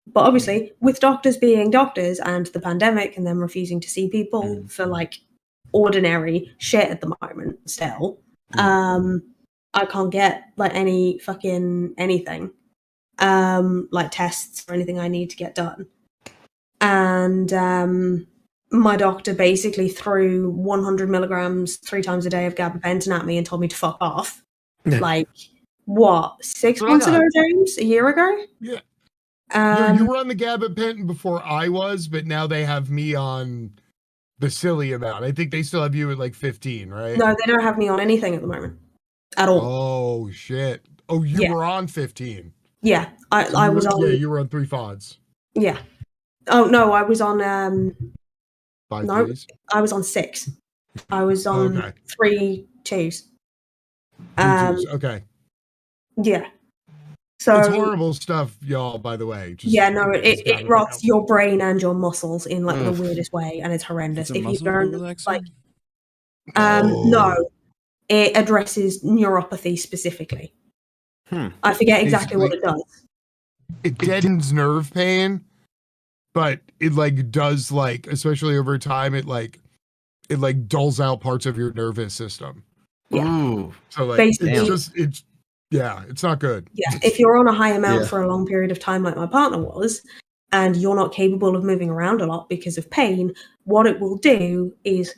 But obviously, with doctors being doctors and the pandemic and them refusing to see people for like ordinary shit at the moment still, I can't get like any fucking anything, like tests or anything I need to get done. And my doctor basically threw 100 milligrams 3 times a day of gabapentin at me and told me to fuck off. Like, what, 6 months ago, James? A year ago? Yeah. You were on the gabapentin before I was, but now they have me on the silly amount. I think they still have you at like 15, right? No, they don't have me on anything at the moment. At all. Oh, shit. Oh, you were on 15. Yeah, I was on... Yeah, you were on 3 FODs. Yeah. Oh, no, I was on... 5 no, threes? I was on 6. I was on 3 twos. 3 twos, okay. Yeah. So, it's horrible stuff, y'all, by the way. It rots your brain and your muscles in like the weirdest way, and it's horrendous. If you don't like, no, it addresses neuropathy specifically. I forget exactly what it does. It deadens nerve pain, but it like does like, especially over time, it dulls out parts of your nervous system. Yeah. So like, basically, it's not good. Yeah, if you're on a high amount for a long period of time like my partner was, and you're not capable of moving around a lot because of pain, what it will do is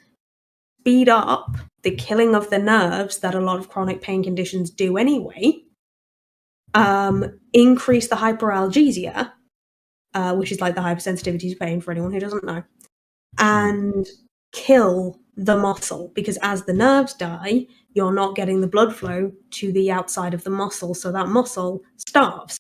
speed up the killing of the nerves that a lot of chronic pain conditions do anyway, increase the hyperalgesia, which is like the hypersensitivity to pain for anyone who doesn't know, and kill the muscle, because as the nerves die, you're not getting the blood flow to the outside of the muscle, so that muscle starves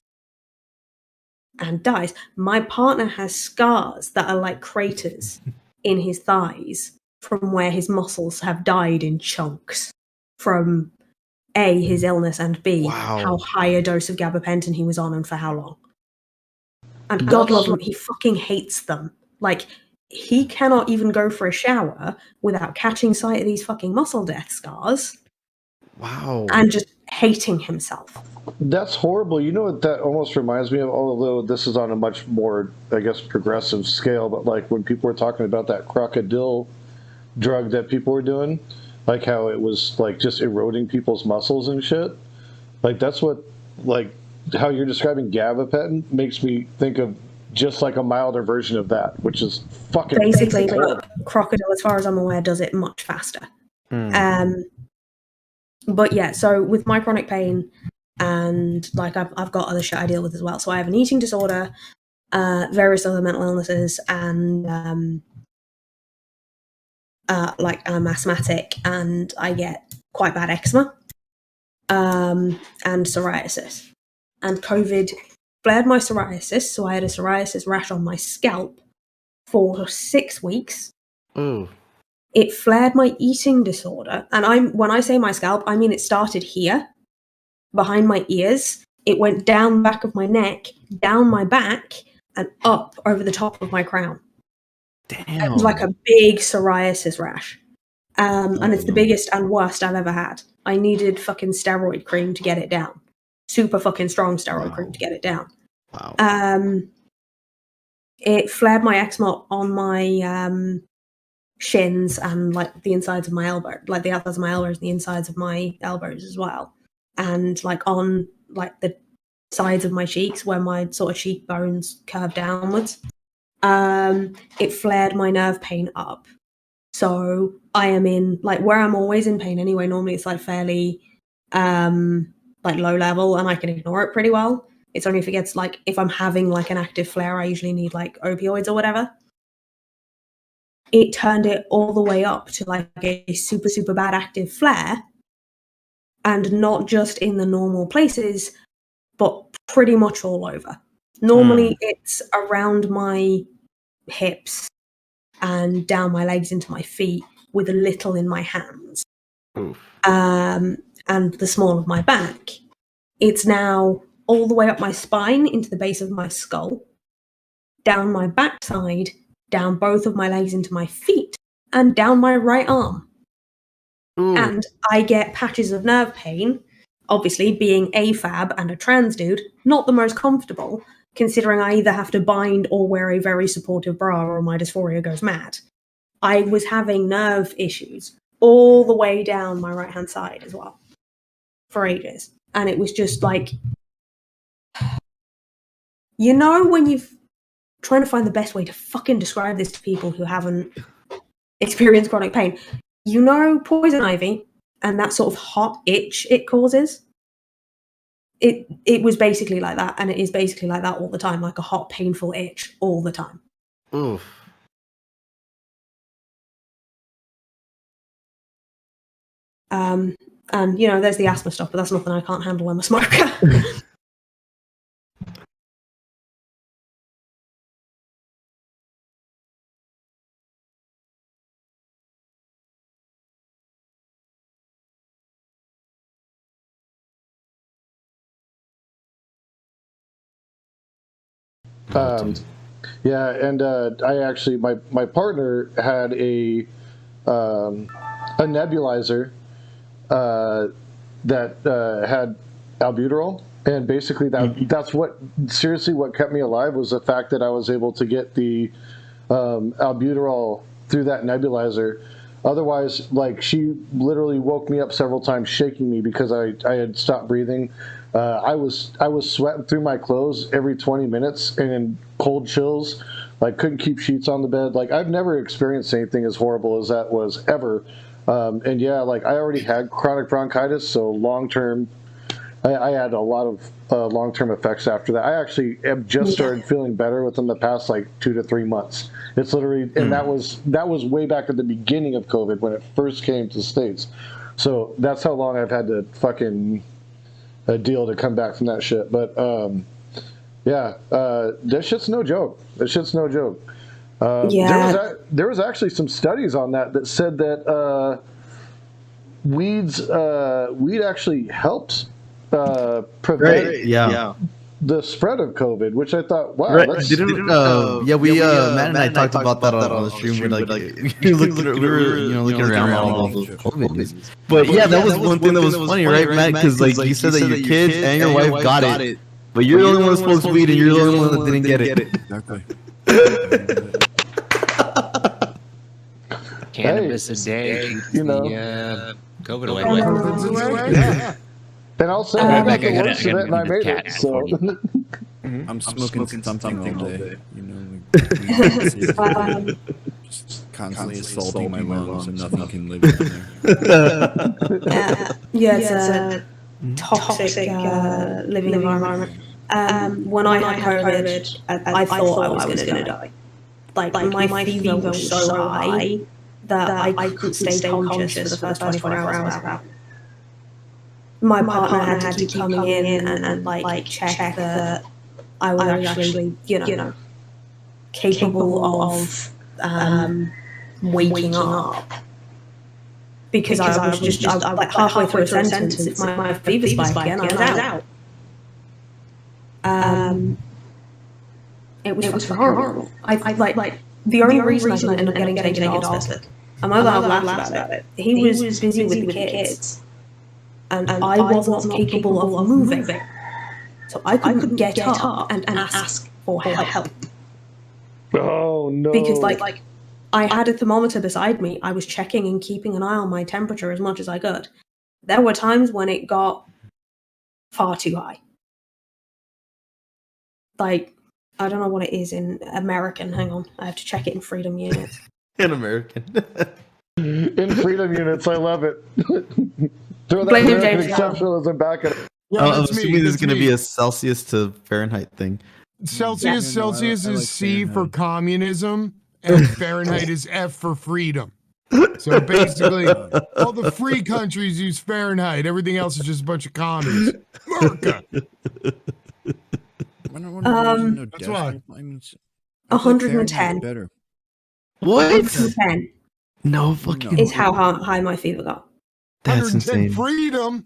and dies. My partner has scars that are like craters in his thighs from where his muscles have died in chunks from A, his illness, and B, how high a dose of gabapentin he was on and for how long. And God love him, he fucking hates them. Like, he cannot even go for a shower without catching sight of these fucking muscle death scars. Wow. And just hating himself. That's horrible. You know what that almost reminds me of, although this is on a much more, I guess, progressive scale, but like when people were talking about that crocodile drug that people were doing, like how it was like just eroding people's muscles and shit. Like that's what, like how you're describing gabapentin makes me think of just like a milder version of that, which is fucking basically crocodile, as far as I'm aware, does it much faster. But yeah, so with my chronic pain, and like I've got other shit I deal with as well. So I have an eating disorder, various other mental illnesses, and like I'm asthmatic, and I get quite bad eczema, and psoriasis. And COVID flared my psoriasis, so I had a psoriasis rash on my scalp for 6 weeks. Ooh. It flared my eating disorder, and when I say my scalp, I mean it started here, behind my ears. It went down the back of my neck, down my back, and up over the top of my crown. Damn. It was like a big psoriasis rash. And it's the biggest and worst I've ever had. I needed fucking steroid cream to get it down. Super fucking strong steroid cream to get it down. Wow. It flared my eczema on my shins and like the insides of my elbow, like the outsides of my elbows and the insides of my elbows as well. And like on like the sides of my cheeks where my sort of cheekbones curve downwards. It flared my nerve pain up. So I am in like where I'm always in pain anyway. Normally it's like fairly like low level and I can ignore it pretty well. It's only if it gets like, if I'm having like an active flare, I usually need like opioids or whatever. It turned it all the way up to like a super, super bad active flare. And not just in the normal places, but pretty much all over. Normally it's around my hips and down my legs into my feet with a little in my hands. And the small of my back. It's now all the way up my spine into the base of my skull, down my backside down both of my legs into my feet and down my right arm. Ooh. And I get patches of nerve pain. Obviously, being a fab and a trans dude, not the most comfortable, considering I either have to bind or wear a very supportive bra or my dysphoria goes mad. I was having nerve issues all the way down my right-hand side as well for ages. And it was just like, you know, when you're trying to find the best way to fucking describe this to people who haven't experienced chronic pain, you know, poison ivy and that sort of hot itch it causes? It was basically like that, and it is basically like that all the time, like a hot, painful itch all the time. Oof. And, you know, there's the asthma stuff, but that's nothing I can't handle. I'm a smoker. Yeah, and I actually, my partner had a nebulizer that had albuterol, and basically that's what seriously what kept me alive was the fact that I was able to get the albuterol through that nebulizer. Otherwise, like, she literally woke me up several times shaking me because I had stopped breathing. I was sweating through my clothes every 20 minutes and in cold chills. Like, couldn't keep sheets on the bed. Like, I've never experienced anything as horrible as that was ever. And yeah, like, I already had chronic bronchitis, so long-term, I had a lot of long-term effects after that. I actually have just started feeling better within the past, like, 2 to 3 months. It's literally, and that was way back at the beginning of COVID when it first came to the States. So that's how long I've had to fucking deal to come back from that shit. But yeah, that shit's no joke. That shit's no joke. There was actually some studies on that said that weed actually helps prevent the spread of COVID, which I thought, wow. Right. Matt and I talked about that on the stream. We were looking around all those COVID. But yeah, that was one thing that was funny, right, Matt? Because like you said that your kids and your wife got it, but you're the only one that smokes weed, and you're the only one that didn't get it. Exactly. Cannabis a day, you know, COVID away. Yeah. And also, I got the worst of it, and I made it. So I'm smoking something all day. You know, just constantly assaulting my lungs, and nothing can live in there. It's a toxic living environment. When I had COVID, I thought I was going to die. Like, my fever was so high that I couldn't stay conscious for the first 24 hours. My partner had to keep coming in and like check that I was actually, you know, capable of waking up. Because I was just like halfway through a sentence, if my fever spiked again, I was out. It was horrible. I the only reason I didn't end up getting taken to hospital, and my dad laughed about it. He was busy with the kids. And I was not capable of moving. So I couldn't get up and ask for help. Oh, no. Because, like, I had a thermometer beside me. I was checking and keeping an eye on my temperature as much as I could. There were times when it got far too high. Like, I don't know what it is in American. Hang on. I have to check it in freedom units. In American. In freedom units. I love it. Throw that Blame American James exceptionalism back at it. I'm assuming this is going to be a Celsius to Fahrenheit thing. Celsius is C for communism, and Fahrenheit is F for freedom. So basically, all the free countries use Fahrenheit. Everything else is just a bunch of commies. America. That's why. 110. Better. What? 110 No fucking. is how high my fever got. That's insane. Freedom.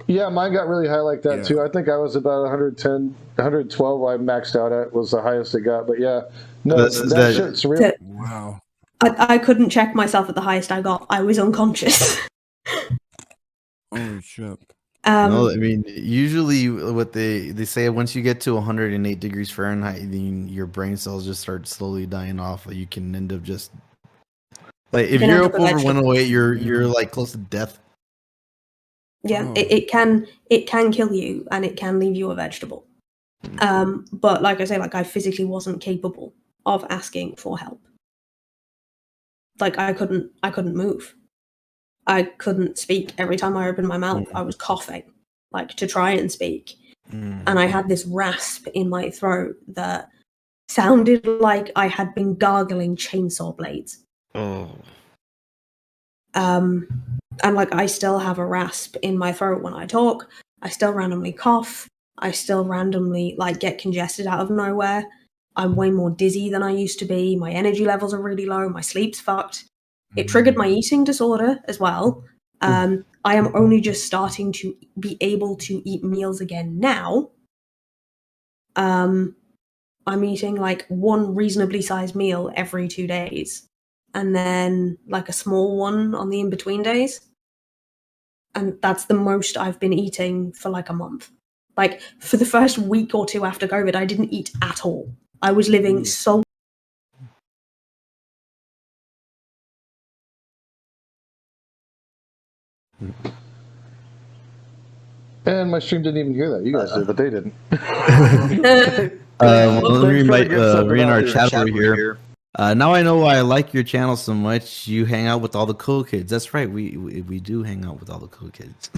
Yeah, mine got really high like that too. I think I was about 110, 112 I maxed out at was the highest it got. But yeah, No, that shit's real. Wow. I couldn't check myself at the highest I got. I was unconscious. Oh shit. No, I mean, usually what they say, once you get to 108 degrees Fahrenheit, then your brain cells just start slowly dying off. Like you can end up just like if you're up over 108, you're like close to death. Yeah, it can kill you and it can leave you a vegetable. But like I say, like I physically wasn't capable of asking for help. Like I couldn't move. I couldn't speak. Every time I opened my mouth, I was coughing, like to try and speak. And I had this rasp in my throat that sounded like I had been gargling chainsaw blades. Oh. And like I still have a rasp in my throat when I talk. I still randomly cough. I still randomly like get congested out of nowhere. I'm way more dizzy than I used to be. My energy levels are really low. My sleep's fucked. It triggered my eating disorder as well. I am only just starting to be able to eat meals again now. I'm eating like one reasonably sized meal every 2 days. And then like a small one on the in-between days. And that's the most I've been eating for like a month. Like for the first week or two after COVID, I didn't eat at all. I was living so... And my stream didn't even hear that. You guys did, but they didn't. Let me invite in our chat over here. Now I know why I like your channel so much. You hang out with all the cool kids. That's right. We do hang out with all the cool kids.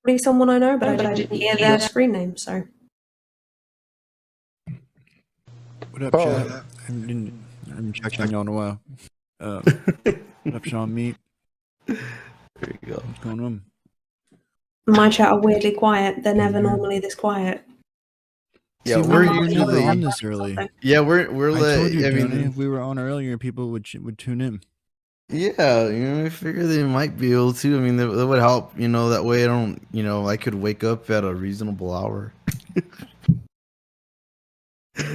Probably someone I know, but I didn't hear their screen name, so... What up, chat? I haven't checked on y'all in a while. What up, Sean Meat? There you go. What's going on? My chat are weirdly quiet. They're never normally this quiet. Yeah, See, we're usually on this early. Yeah, we're I told you, I mean, Johnny, if we were on earlier, people would tune in. Yeah, I figure they might be able to. I mean, that would help. That way I don't. I could wake up at a reasonable hour.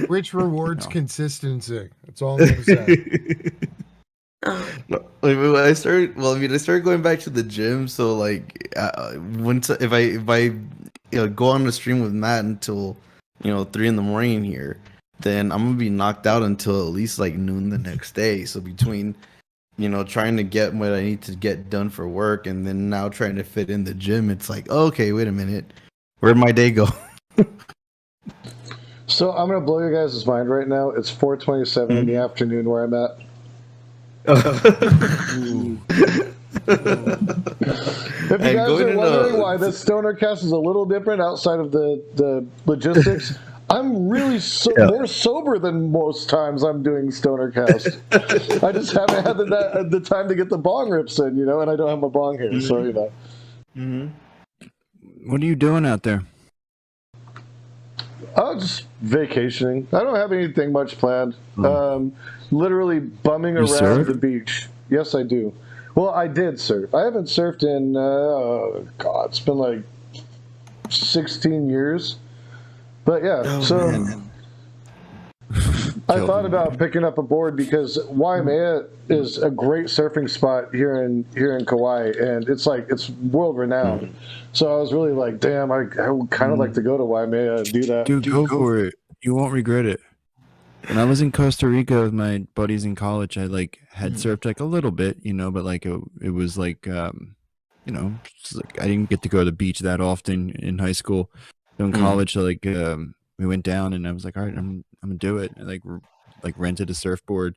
Which rewards consistency. That's all I'm gonna say. When I started going back to the gym. So like, if I go on the stream with Matt until 3 a.m. here, then I'm gonna be knocked out until at least like noon the next day. So between trying to get what I need to get done for work and then now trying to fit in the gym, it's like, okay, wait a minute, where'd my day go? So I'm gonna blow your guys' mind right now. It's 4:27 in the afternoon where I'm at. If you guys are wondering why this StonerCast is a little different outside of the logistics, I'm really more sober than most times I'm doing StonerCast. I just haven't had the time to get the bong rips in, and I don't have my bong here, so What are you doing out there? I'm just vacationing. I don't have anything much planned. Literally bumming around the beach. Yes, I do. Well, I did surf. I haven't surfed in, it's been like 16 years. But yeah, I thought about picking up a board because Waimea is a great surfing spot here in Kauai, and it's world renowned. So I was really like, damn, I would kind of like to go to Waimea and do that. Dude, go for it. You won't regret it. When I was in Costa Rica with my buddies in college, I had surfed a little bit, but it was I didn't get to go to the beach that often in high school. So in college, we went down and I was like, all right, I'm gonna do it. I rented a surfboard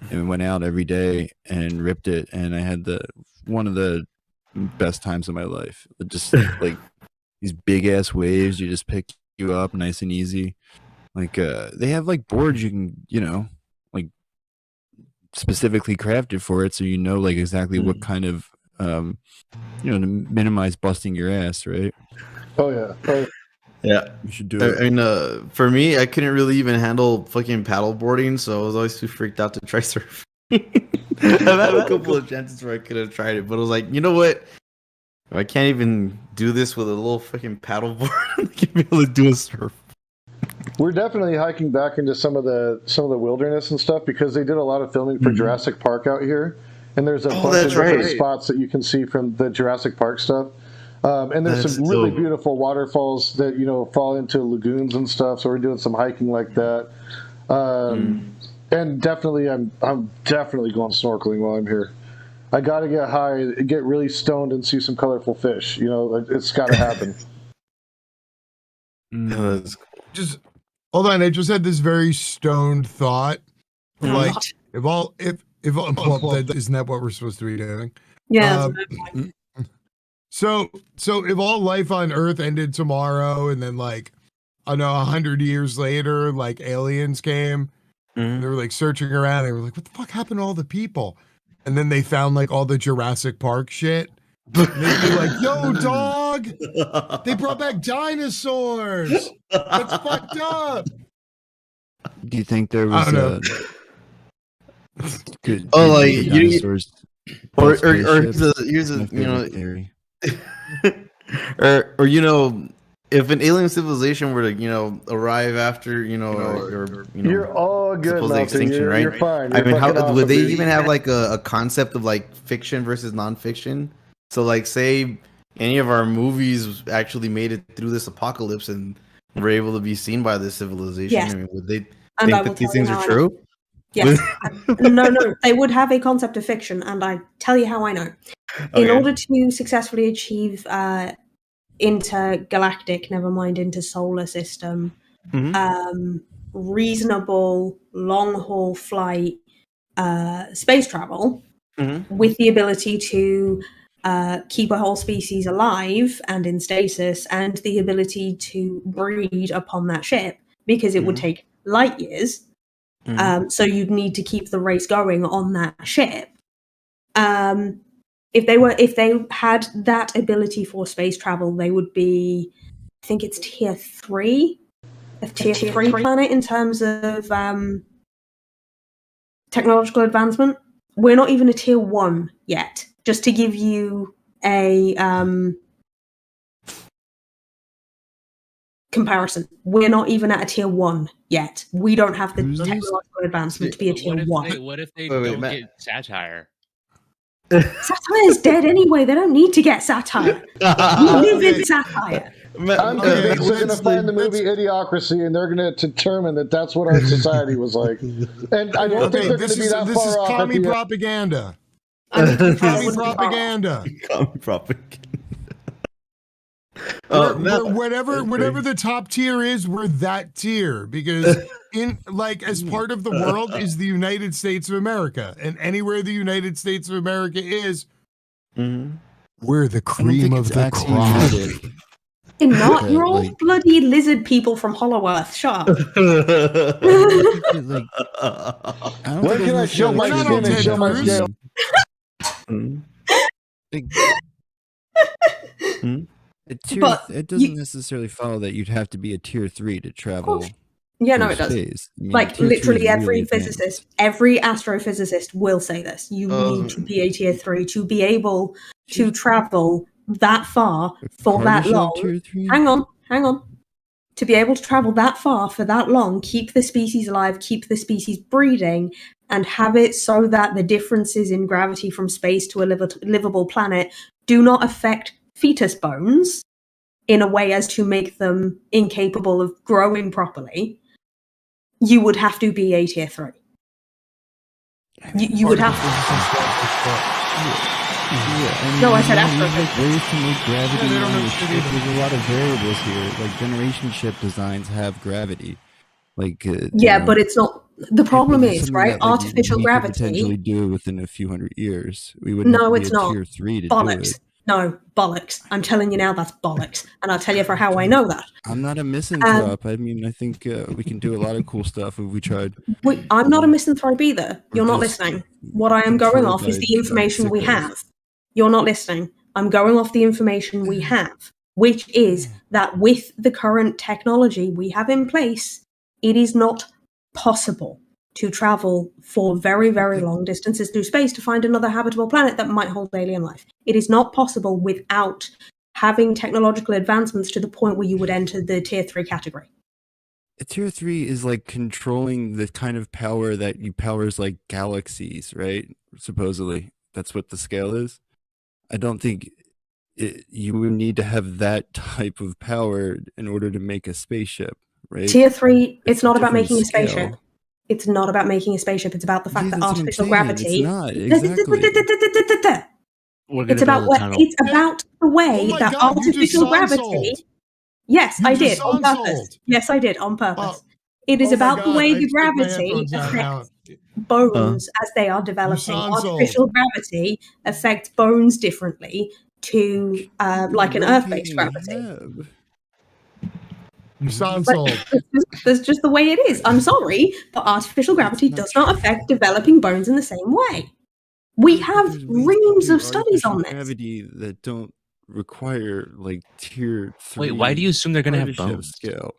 and we went out every day and ripped it, and I had one of the best times of my life. Just these big ass waves, you just pick you up nice and easy. They have boards you can, specifically crafted for it, so exactly what kind of to minimize busting your ass, right? Oh yeah. Yeah, you should do it. I mean, for me, I couldn't really even handle fucking paddle boarding, so I was always too freaked out to try surfing. I've had a couple of chances where I could have tried it, but I was like, you know what? If I can't even do this with a little fucking paddle board, I can be able to do a surf. We're definitely hiking back into some of the wilderness and stuff because they did a lot of filming for Jurassic Park out here, and there's a bunch of different spots that you can see from the Jurassic Park stuff. And there's some really beautiful waterfalls that fall into lagoons and stuff. So we're doing some hiking like that. And definitely, I'm definitely going snorkeling while I'm here. I got to get high, get really stoned, and see some colorful fish. It's got to happen. Just hold on. I just had this very stoned thought. Like, isn't that what we're supposed to be doing? Yeah. So if all life on Earth ended tomorrow, and then 100 years later, aliens came, they were searching around. They were like, "What the fuck happened to all the people?" And then they found all the Jurassic Park shit. And they'd be like, "Yo, dog, they brought back dinosaurs. That's fucked up." Do you think there was dinosaurs? Or here's a theory. or if an alien civilization were to arrive after you're all good, supposed extinction, right? You're fine. I mean, how would they even have a concept of fiction versus nonfiction? So say any of our movies actually made it through this apocalypse and were able to be seen by this civilization. Yes. I mean, would they And think that these things are true? Yes. No, they would have a concept of fiction, and I tell you how I know. Okay. In order to successfully achieve intergalactic, never mind intersolar system, reasonable long-haul flight space travel, with the ability to keep a whole species alive and in stasis, and the ability to breed upon that ship, because it would take light years. So you'd need to keep the race going on that ship. If they had that ability for space travel, they would be, I think it's tier 3, a tier 3 planet in terms of technological advancement. We're not even a tier 1 yet. Just to give you a comparison, we're not even at a tier 1 yet. We don't have the technological advancement to be a tier 1. What if they don't get satire? Satire's dead anyway. They don't need to get satire. We live in satire. I'm convinced they're going to find the movie Idiocracy, and they're going to determine that that's what our society was like. And I don't think they're going to be that far off. This is commie propaganda. Commie propaganda. Commie propaganda. Whatever the top tier is, we're that tier, because as part of the world is the United States of America, and anywhere the United States of America is, we're the cream of the crop. You're not. You're all bloody lizard people from Hollow Earth. Shut up. When can I show my skin and show my scale? It doesn't necessarily follow that you'd have to be a tier 3 to travel. Yeah, no, it does. Space. I mean, literally every physicist, every astrophysicist will say this. You need to be a tier 3 to be able to travel that far for that long. Hang on. To be able to travel that far for that long, keep the species alive, keep the species breeding, and have it so that the differences in gravity from space to a livable planet do not affect fetus bones in a way as to make them incapable of growing properly, you would have to be a tier 3. You would have to. No, I said astrophysics. Ways to make gravity. There's a lot of variables here. Generation ship designs have gravity. But it's not. The problem is, right? Artificial gravity. Could potentially do it within a few hundred years. We would it's not. Tier 3 to bollocks. do it. No, bollocks. I'm telling you now, that's bollocks. And I'll tell you for how I know that. I'm not a misanthrope. I mean, I think we can do a lot of cool stuff if we tried. I'm not a misanthrope either. You're not listening. What I am going off is the information we have. You're not listening. I'm going off the information we have, which is that with the current technology we have in place, it is not possible to travel for very, very long distances through space to find another habitable planet that might hold alien life. It is not possible without having technological advancements to the point where you would enter the tier 3 category. Tier 3 is like controlling the kind of power that powers like galaxies, right? Supposedly, that's what the scale is. I don't think you would need to have that type of power in order to make a spaceship, right? Tier 3, it's not about making a scale. spaceship. It's not about making a spaceship. It's about the fact that artificial gravity. It's not exactly. It's about the way that artificial gravity. Yes, I did on purpose. Yes, I did on purpose. It is about the way the gravity affects bones as they are developing. Artificial gravity affects bones differently to like an Earth-based gravity. You sound sold. That's just the way it is. I'm sorry, but artificial gravity does not affect developing bones in the same way. We have reams of studies on this. Gravity that don't require like tier 3. Wait, why do you assume they're going to have bones? Scale.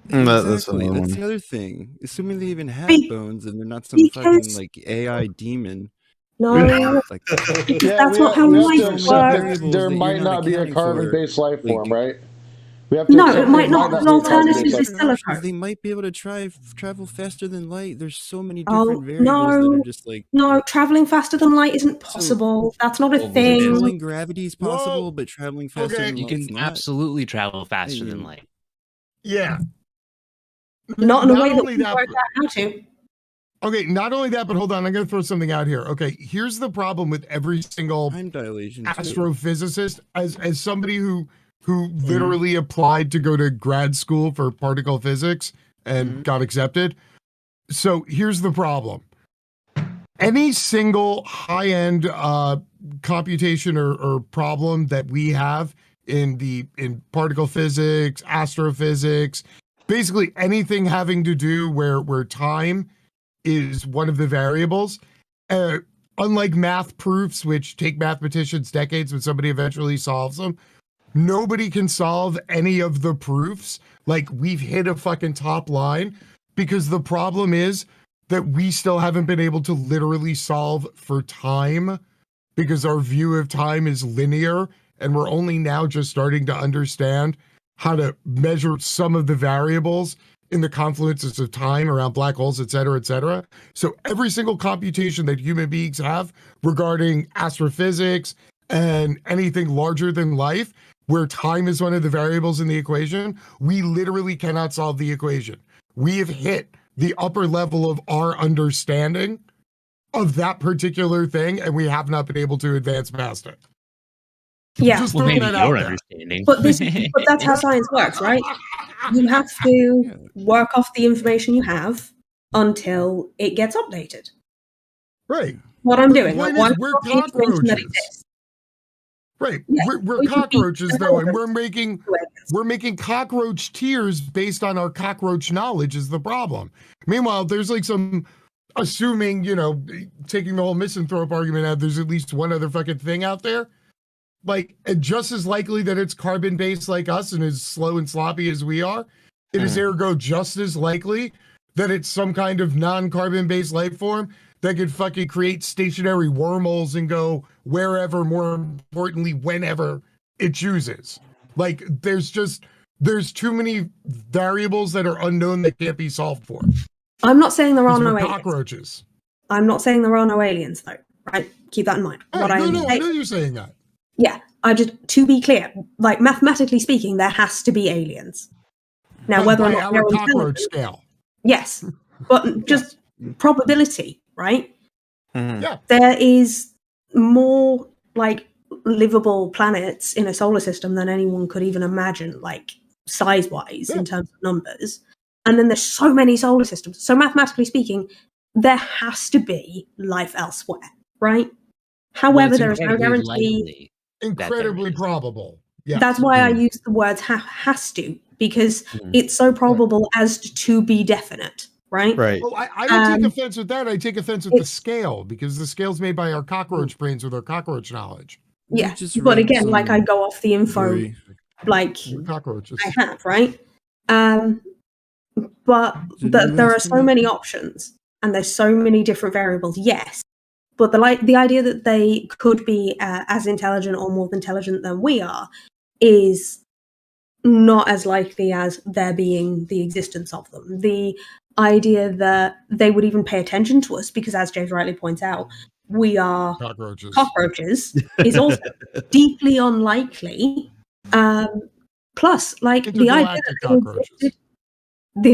Exactly. That's the other thing. Assuming they even have bones and they're not some fucking like AI demon. No, like, that's not how life works. There might not be a carbon-based life form, right? It might not. The alternative is silicon. They might be able to travel faster than light. There's so many different variables that are just like... No, traveling faster than light isn't possible. That's not a thing. Controlling gravity is possible, but traveling faster than light you can absolutely travel faster than light. Yeah. Not in a way that we work out how to. Okay, not only that, but hold on, I'm going to throw something out here. Okay, here's the problem with every single astrophysicist, as somebody who literally applied to go to grad school for particle physics and got accepted. So here's the problem. Any single high-end computation or problem that we have in particle physics, astrophysics, basically anything having to do where time is one of the variables, unlike math proofs, which take mathematicians decades when somebody eventually solves them, nobody can solve any of the proofs. Like, we've hit a fucking top line because the problem is that we still haven't been able to literally solve for time because our view of time is linear, and we're only now just starting to understand how to measure some of the variables in the confluences of time around black holes, et cetera, et cetera. So every single computation that human beings have regarding astrophysics and anything larger than life, where time is one of the variables in the equation, we literally cannot solve the equation. We have hit the upper level of our understanding of that particular thing, and we have not been able to advance past it. Yeah, just maybe that your out understanding. but that's how science works, right? You have to work off the information you have until it gets updated. Right. What I'm doing, We're information that cockroaches. exists. Right. Yeah, We're cockroaches, though, and we're making cockroach tears based on our cockroach knowledge is the problem. Meanwhile, there's like some assuming, taking the whole misanthrope argument out, there's at least one other fucking thing out there. Like, just as likely that it's carbon-based like us and as slow and sloppy as we are, it is ergo just as likely that it's some kind of non-carbon-based life form that could fucking create stationary wormholes and go wherever, more importantly, whenever it chooses. Like, there's too many variables that are unknown that can't be solved for. I'm not saying there are no cockroaches. I'm not saying there are no aliens, though, right? Keep that in mind. I know you're saying that. Yeah, to be clear, like, mathematically speaking, there has to be aliens. Now, whether or not they're cockroach scale. Yes, but just probability, right? Yeah. There is more, like, livable planets in a solar system than anyone could even imagine, like, size-wise, in terms of numbers. And then there's so many solar systems. So mathematically speaking, there has to be life elsewhere, right? However, there is no guarantee. Incredibly probable. Yeah. That's why I use the words has to, because it's so probable as to be definite, right? Right. Oh, I don't take offense with that. I take offense with the scale, because the scale's made by our cockroach brains with our cockroach knowledge. Yeah, but again, like, I go off the info, like, cockroaches. I have, right? But there are so many options, and there's so many different variables, yes. But the idea that they could be as intelligent or more intelligent than we are is not as likely as there being the existence of them. The idea that they would even pay attention to us, because as James rightly points out, we are cockroaches is also deeply unlikely. Plus, like the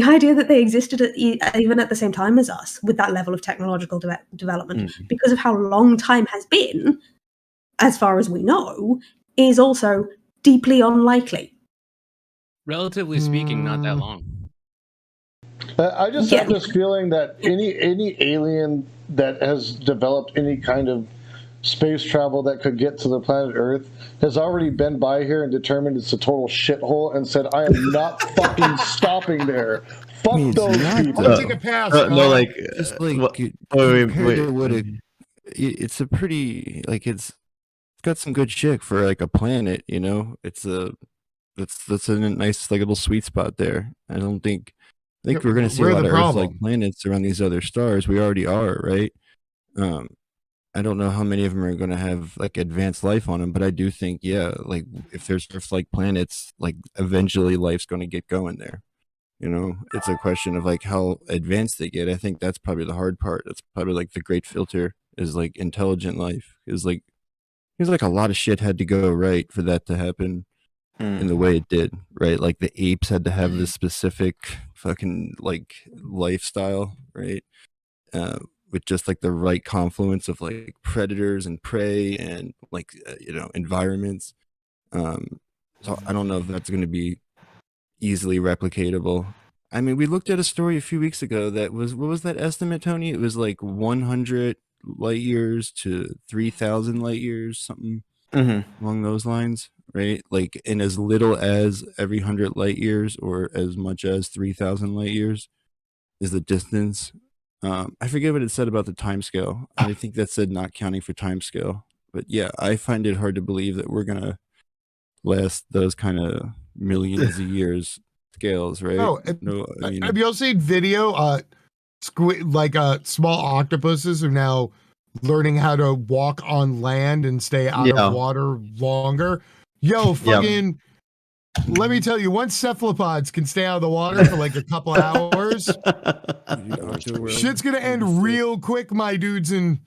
idea that they existed even at the same time as us with that level of technological development, because of how long time has been, as far as we know, is also deeply unlikely. Relatively speaking, not that long. I just have this feeling that any alien that has developed any kind of space travel that could get to the planet Earth has already been by here and determined it's a total shithole and said, I am not fucking stopping there. Fuck those people. I'll take a pass. No, like, just like, wait. It's a pretty, like, it's got some good shit for like a planet, you know? That's a nice, like, little sweet spot there. I think we're going to see a lot of Earth-like planets around these other stars. We already are, right? I don't know how many of them are going to have like advanced life on them, but I do think, yeah, like if there's Earth-like planets, like eventually life's going to get going there. You know, it's a question of like how advanced they get. I think that's probably the hard part. That's probably like the great filter is like intelligent life. Is like there's like a lot of shit had to go right for that to happen in the way it did, right? Like the apes had to have this specific fucking like lifestyle, right? With just like the right confluence of like predators and prey and like environments. So I don't know if that's going to be easily replicatable. I mean, we looked at a story a few weeks ago that was, what was that estimate, Tony? It was like 100 light years to 3,000 light years, something along those lines, right? Like in as little as every 100 light years or as much as 3,000 light years is the distance. I forget what it said about the time scale. I think that said not counting for time scale. But yeah, I find it hard to believe that we're going to last those kind of millions of years scales, right? No, I mean, have you all seen video? Small octopuses are now learning how to walk on land and stay out of water longer. Fucking... Let me tell you, once cephalopods can stay out of the water for like a couple hours, shit's gonna end real quick, my dudes, and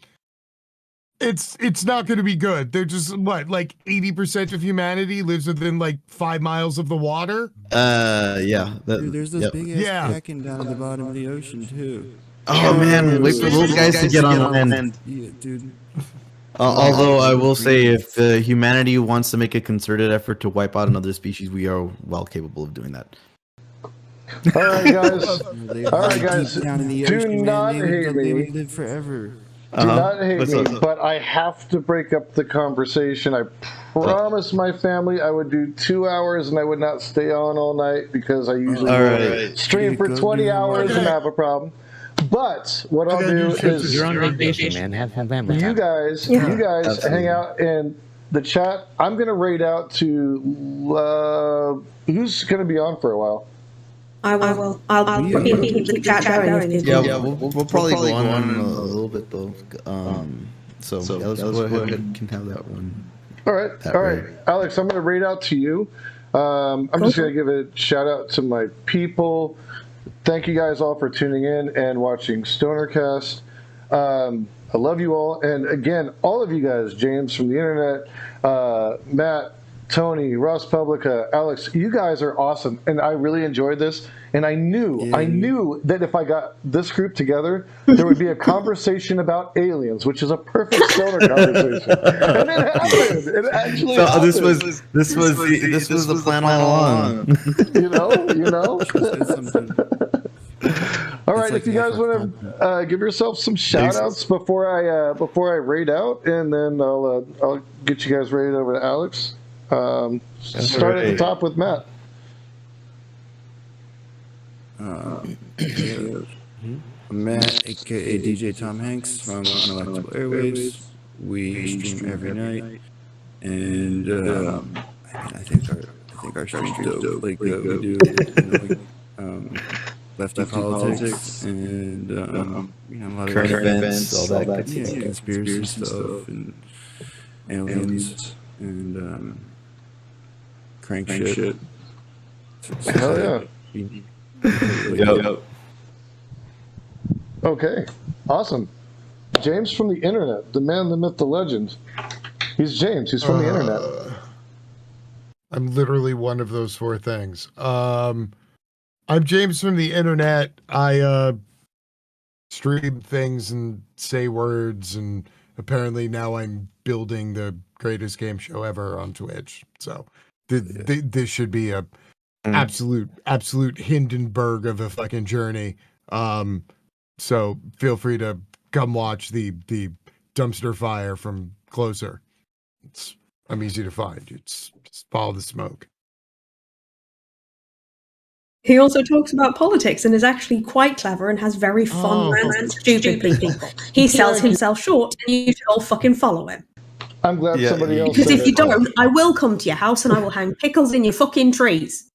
it's not gonna be good. They're just like 80% of humanity lives within like 5 miles of the water. Dude, there's this big ass kraken down at the bottom of the ocean too. Oh man, wait for those guys to get on land. Yeah, dude. Although I will say, if humanity wants to make a concerted effort to wipe out another species, we are well capable of doing that. All right, guys. Do not hate me. They would live forever. Do not hate me, but I have to break up the conversation. I promised my family I would do 2 hours and I would not stay on all night because I usually stream for 20 hours and have a problem. But what I'll do is you're on vacation, man. Have family you time. guys hang out in the chat. I'm going to raid out to who's going to be on for a while. I will. I'll keep the chat going. Yeah, we'll probably go on a little bit though. So let's go ahead and can have that one. All right, Alex. I'm going to raid out to you. I'm just going to give a shout out to my people. Thank you guys all for tuning in and watching StonerCast. I love you all. And again, all of you guys, James from the internet, Matt, Tony, Rosspublica, Alex, you guys are awesome. And I really enjoyed this. And I knew that if I got this group together, there would be a conversation about aliens, which is a perfect stoner conversation. And it happened. It actually happened. This was the plan all along. You know. All right, if you guys want to give yourself some shout-outs before I raid out, and then I'll get you guys raided over to Alex. Start at the top with Matt. Matt, aka DJ Tom Hanks from UnelectableAirwaves. We stream every night, and I think our stream's dope. Like we do, lefty politics and a lot of current events, all that conspiracy stuff and aliens and crank shit. Hell yeah. Yep. Okay, awesome. James from the internet, the man, the myth, the legend. He's James. He's from the internet. I'm literally one of those four things. I'm James from the internet. I stream things and say words, and apparently now I'm building the greatest game show ever on Twitch. So this should be a absolute Hindenburg of a fucking journey. So feel free to come watch the dumpster fire from closer. I'm easy to find. It's just follow the smoke. He also talks about politics and is actually quite clever and has very fun rants and stupid people. He sells himself short, and you should all fucking follow him. I'm glad somebody else. Because if you don't, I will come to your house and I will hang pickles in your fucking trees.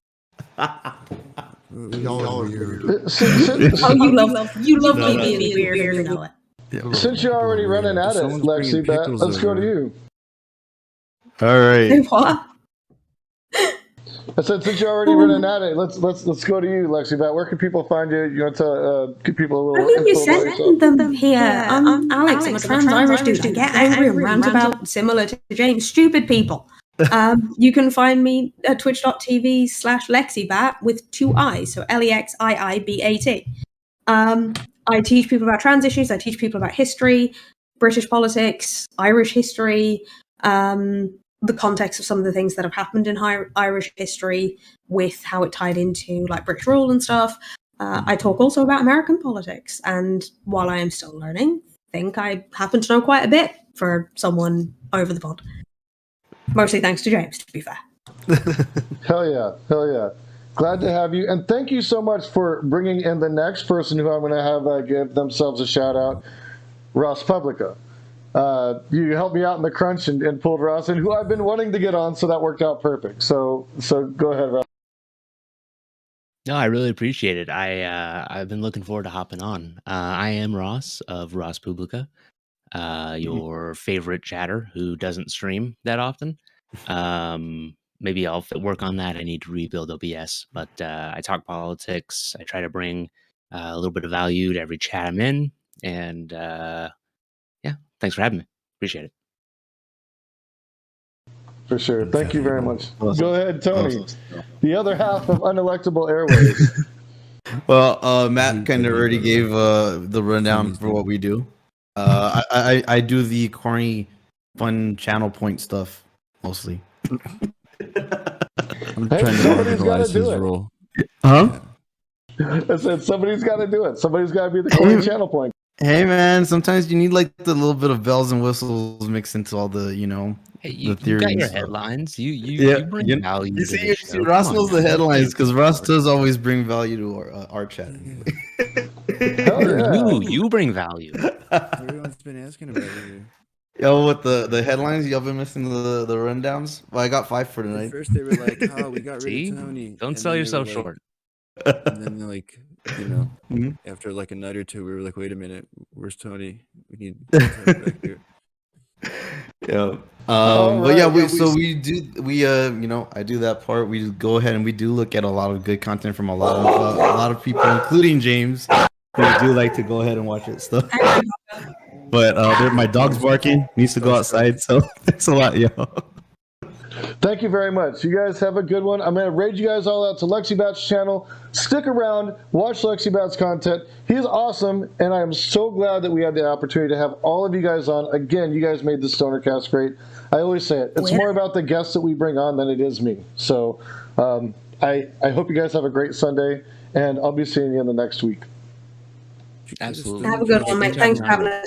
Y'all are weird. Oh, you love me being weird, you know it. Since you're already running at it, LexiiBat, let's go to you. All right. Hey, what? I said, since you're already running at it, let's go to you, LexiiBat. Where can people find you? You want to give people a little I mean, you info about sent yourself? them here. I'm Alex. I'm a trans Irish dude. I get angry and rant about, similar to James, stupid people. You can find me at twitch.tv/LexiiBat with 2 I's, so LEXIIBAT. I teach people about trans issues. I teach people about history, British politics, Irish history, the context of some of the things that have happened in Irish history with how it tied into like British rule and stuff. I talk also about American politics, and while I am still learning, I think I happen to know quite a bit for someone over the pond. Mostly thanks to James, to be fair. Hell yeah. Glad to have you. And thank you so much for bringing in the next person who I'm going to have give themselves a shout out, Rosspublica. You helped me out in the crunch and pulled Ross in, who I've been wanting to get on, so that worked out perfect. So go ahead, Ross. No, I really appreciate it. I've been looking forward to hopping on. I am Ross of Rosspublica, your favorite chatter who doesn't stream that often. Maybe I'll work on that. I need to rebuild OBS, but I talk politics. I try to bring a little bit of value to every chat I'm in, and yeah, thanks for having me. Appreciate it. For sure. Thank you very much. Awesome. Go ahead, Tony. The other half of UnelectableAirwaves. Well, Matt kind of already gave the rundown for what we do. I do the corny, fun channel point stuff mostly. I'm trying to marginalize his role. Huh? I said somebody's got to do it. Somebody's got to be the corny channel point. Hey man, sometimes you need like the little bit of bells and whistles mixed into all the, Hey, you the theories. got your headlines. You bring value. You see, Ross knows the headlines because Ross does always bring value to our chat. You bring value. Everyone's been asking about you. Yo, with the headlines, y'all been missing the rundowns? Well, I got 5 for tonight. At first they were like, "Oh, we got rid of Tony." Don't sell yourself short. And then like, after like a night or two, we were like, "Wait a minute, where's Tony? We need Tony back here." Yeah. But yeah, I do that part. We go ahead and we do look at a lot of good content from a lot of people, including James, who do like to go ahead and watch it stuff. But my dog's barking. Needs to go outside. So thanks a lot, yo. Thank you very much. You guys have a good one. I'm going to raid you guys all out to LexiiBat's channel. Stick around. Watch LexiiBat's content. He's awesome, and I am so glad that we had the opportunity to have all of you guys on. Again, you guys made the StonerCast great. I always say it. It's more about the guests that we bring on than it is me. So I hope you guys have a great Sunday, and I'll be seeing you in the next week. Absolutely. Have a good one, mate. Thanks for having us.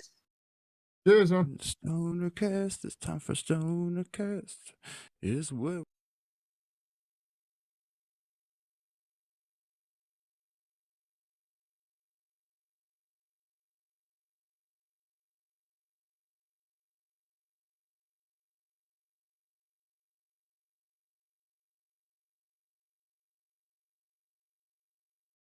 Cheers, man. StonerCast. It's time for StonerCast. Is what.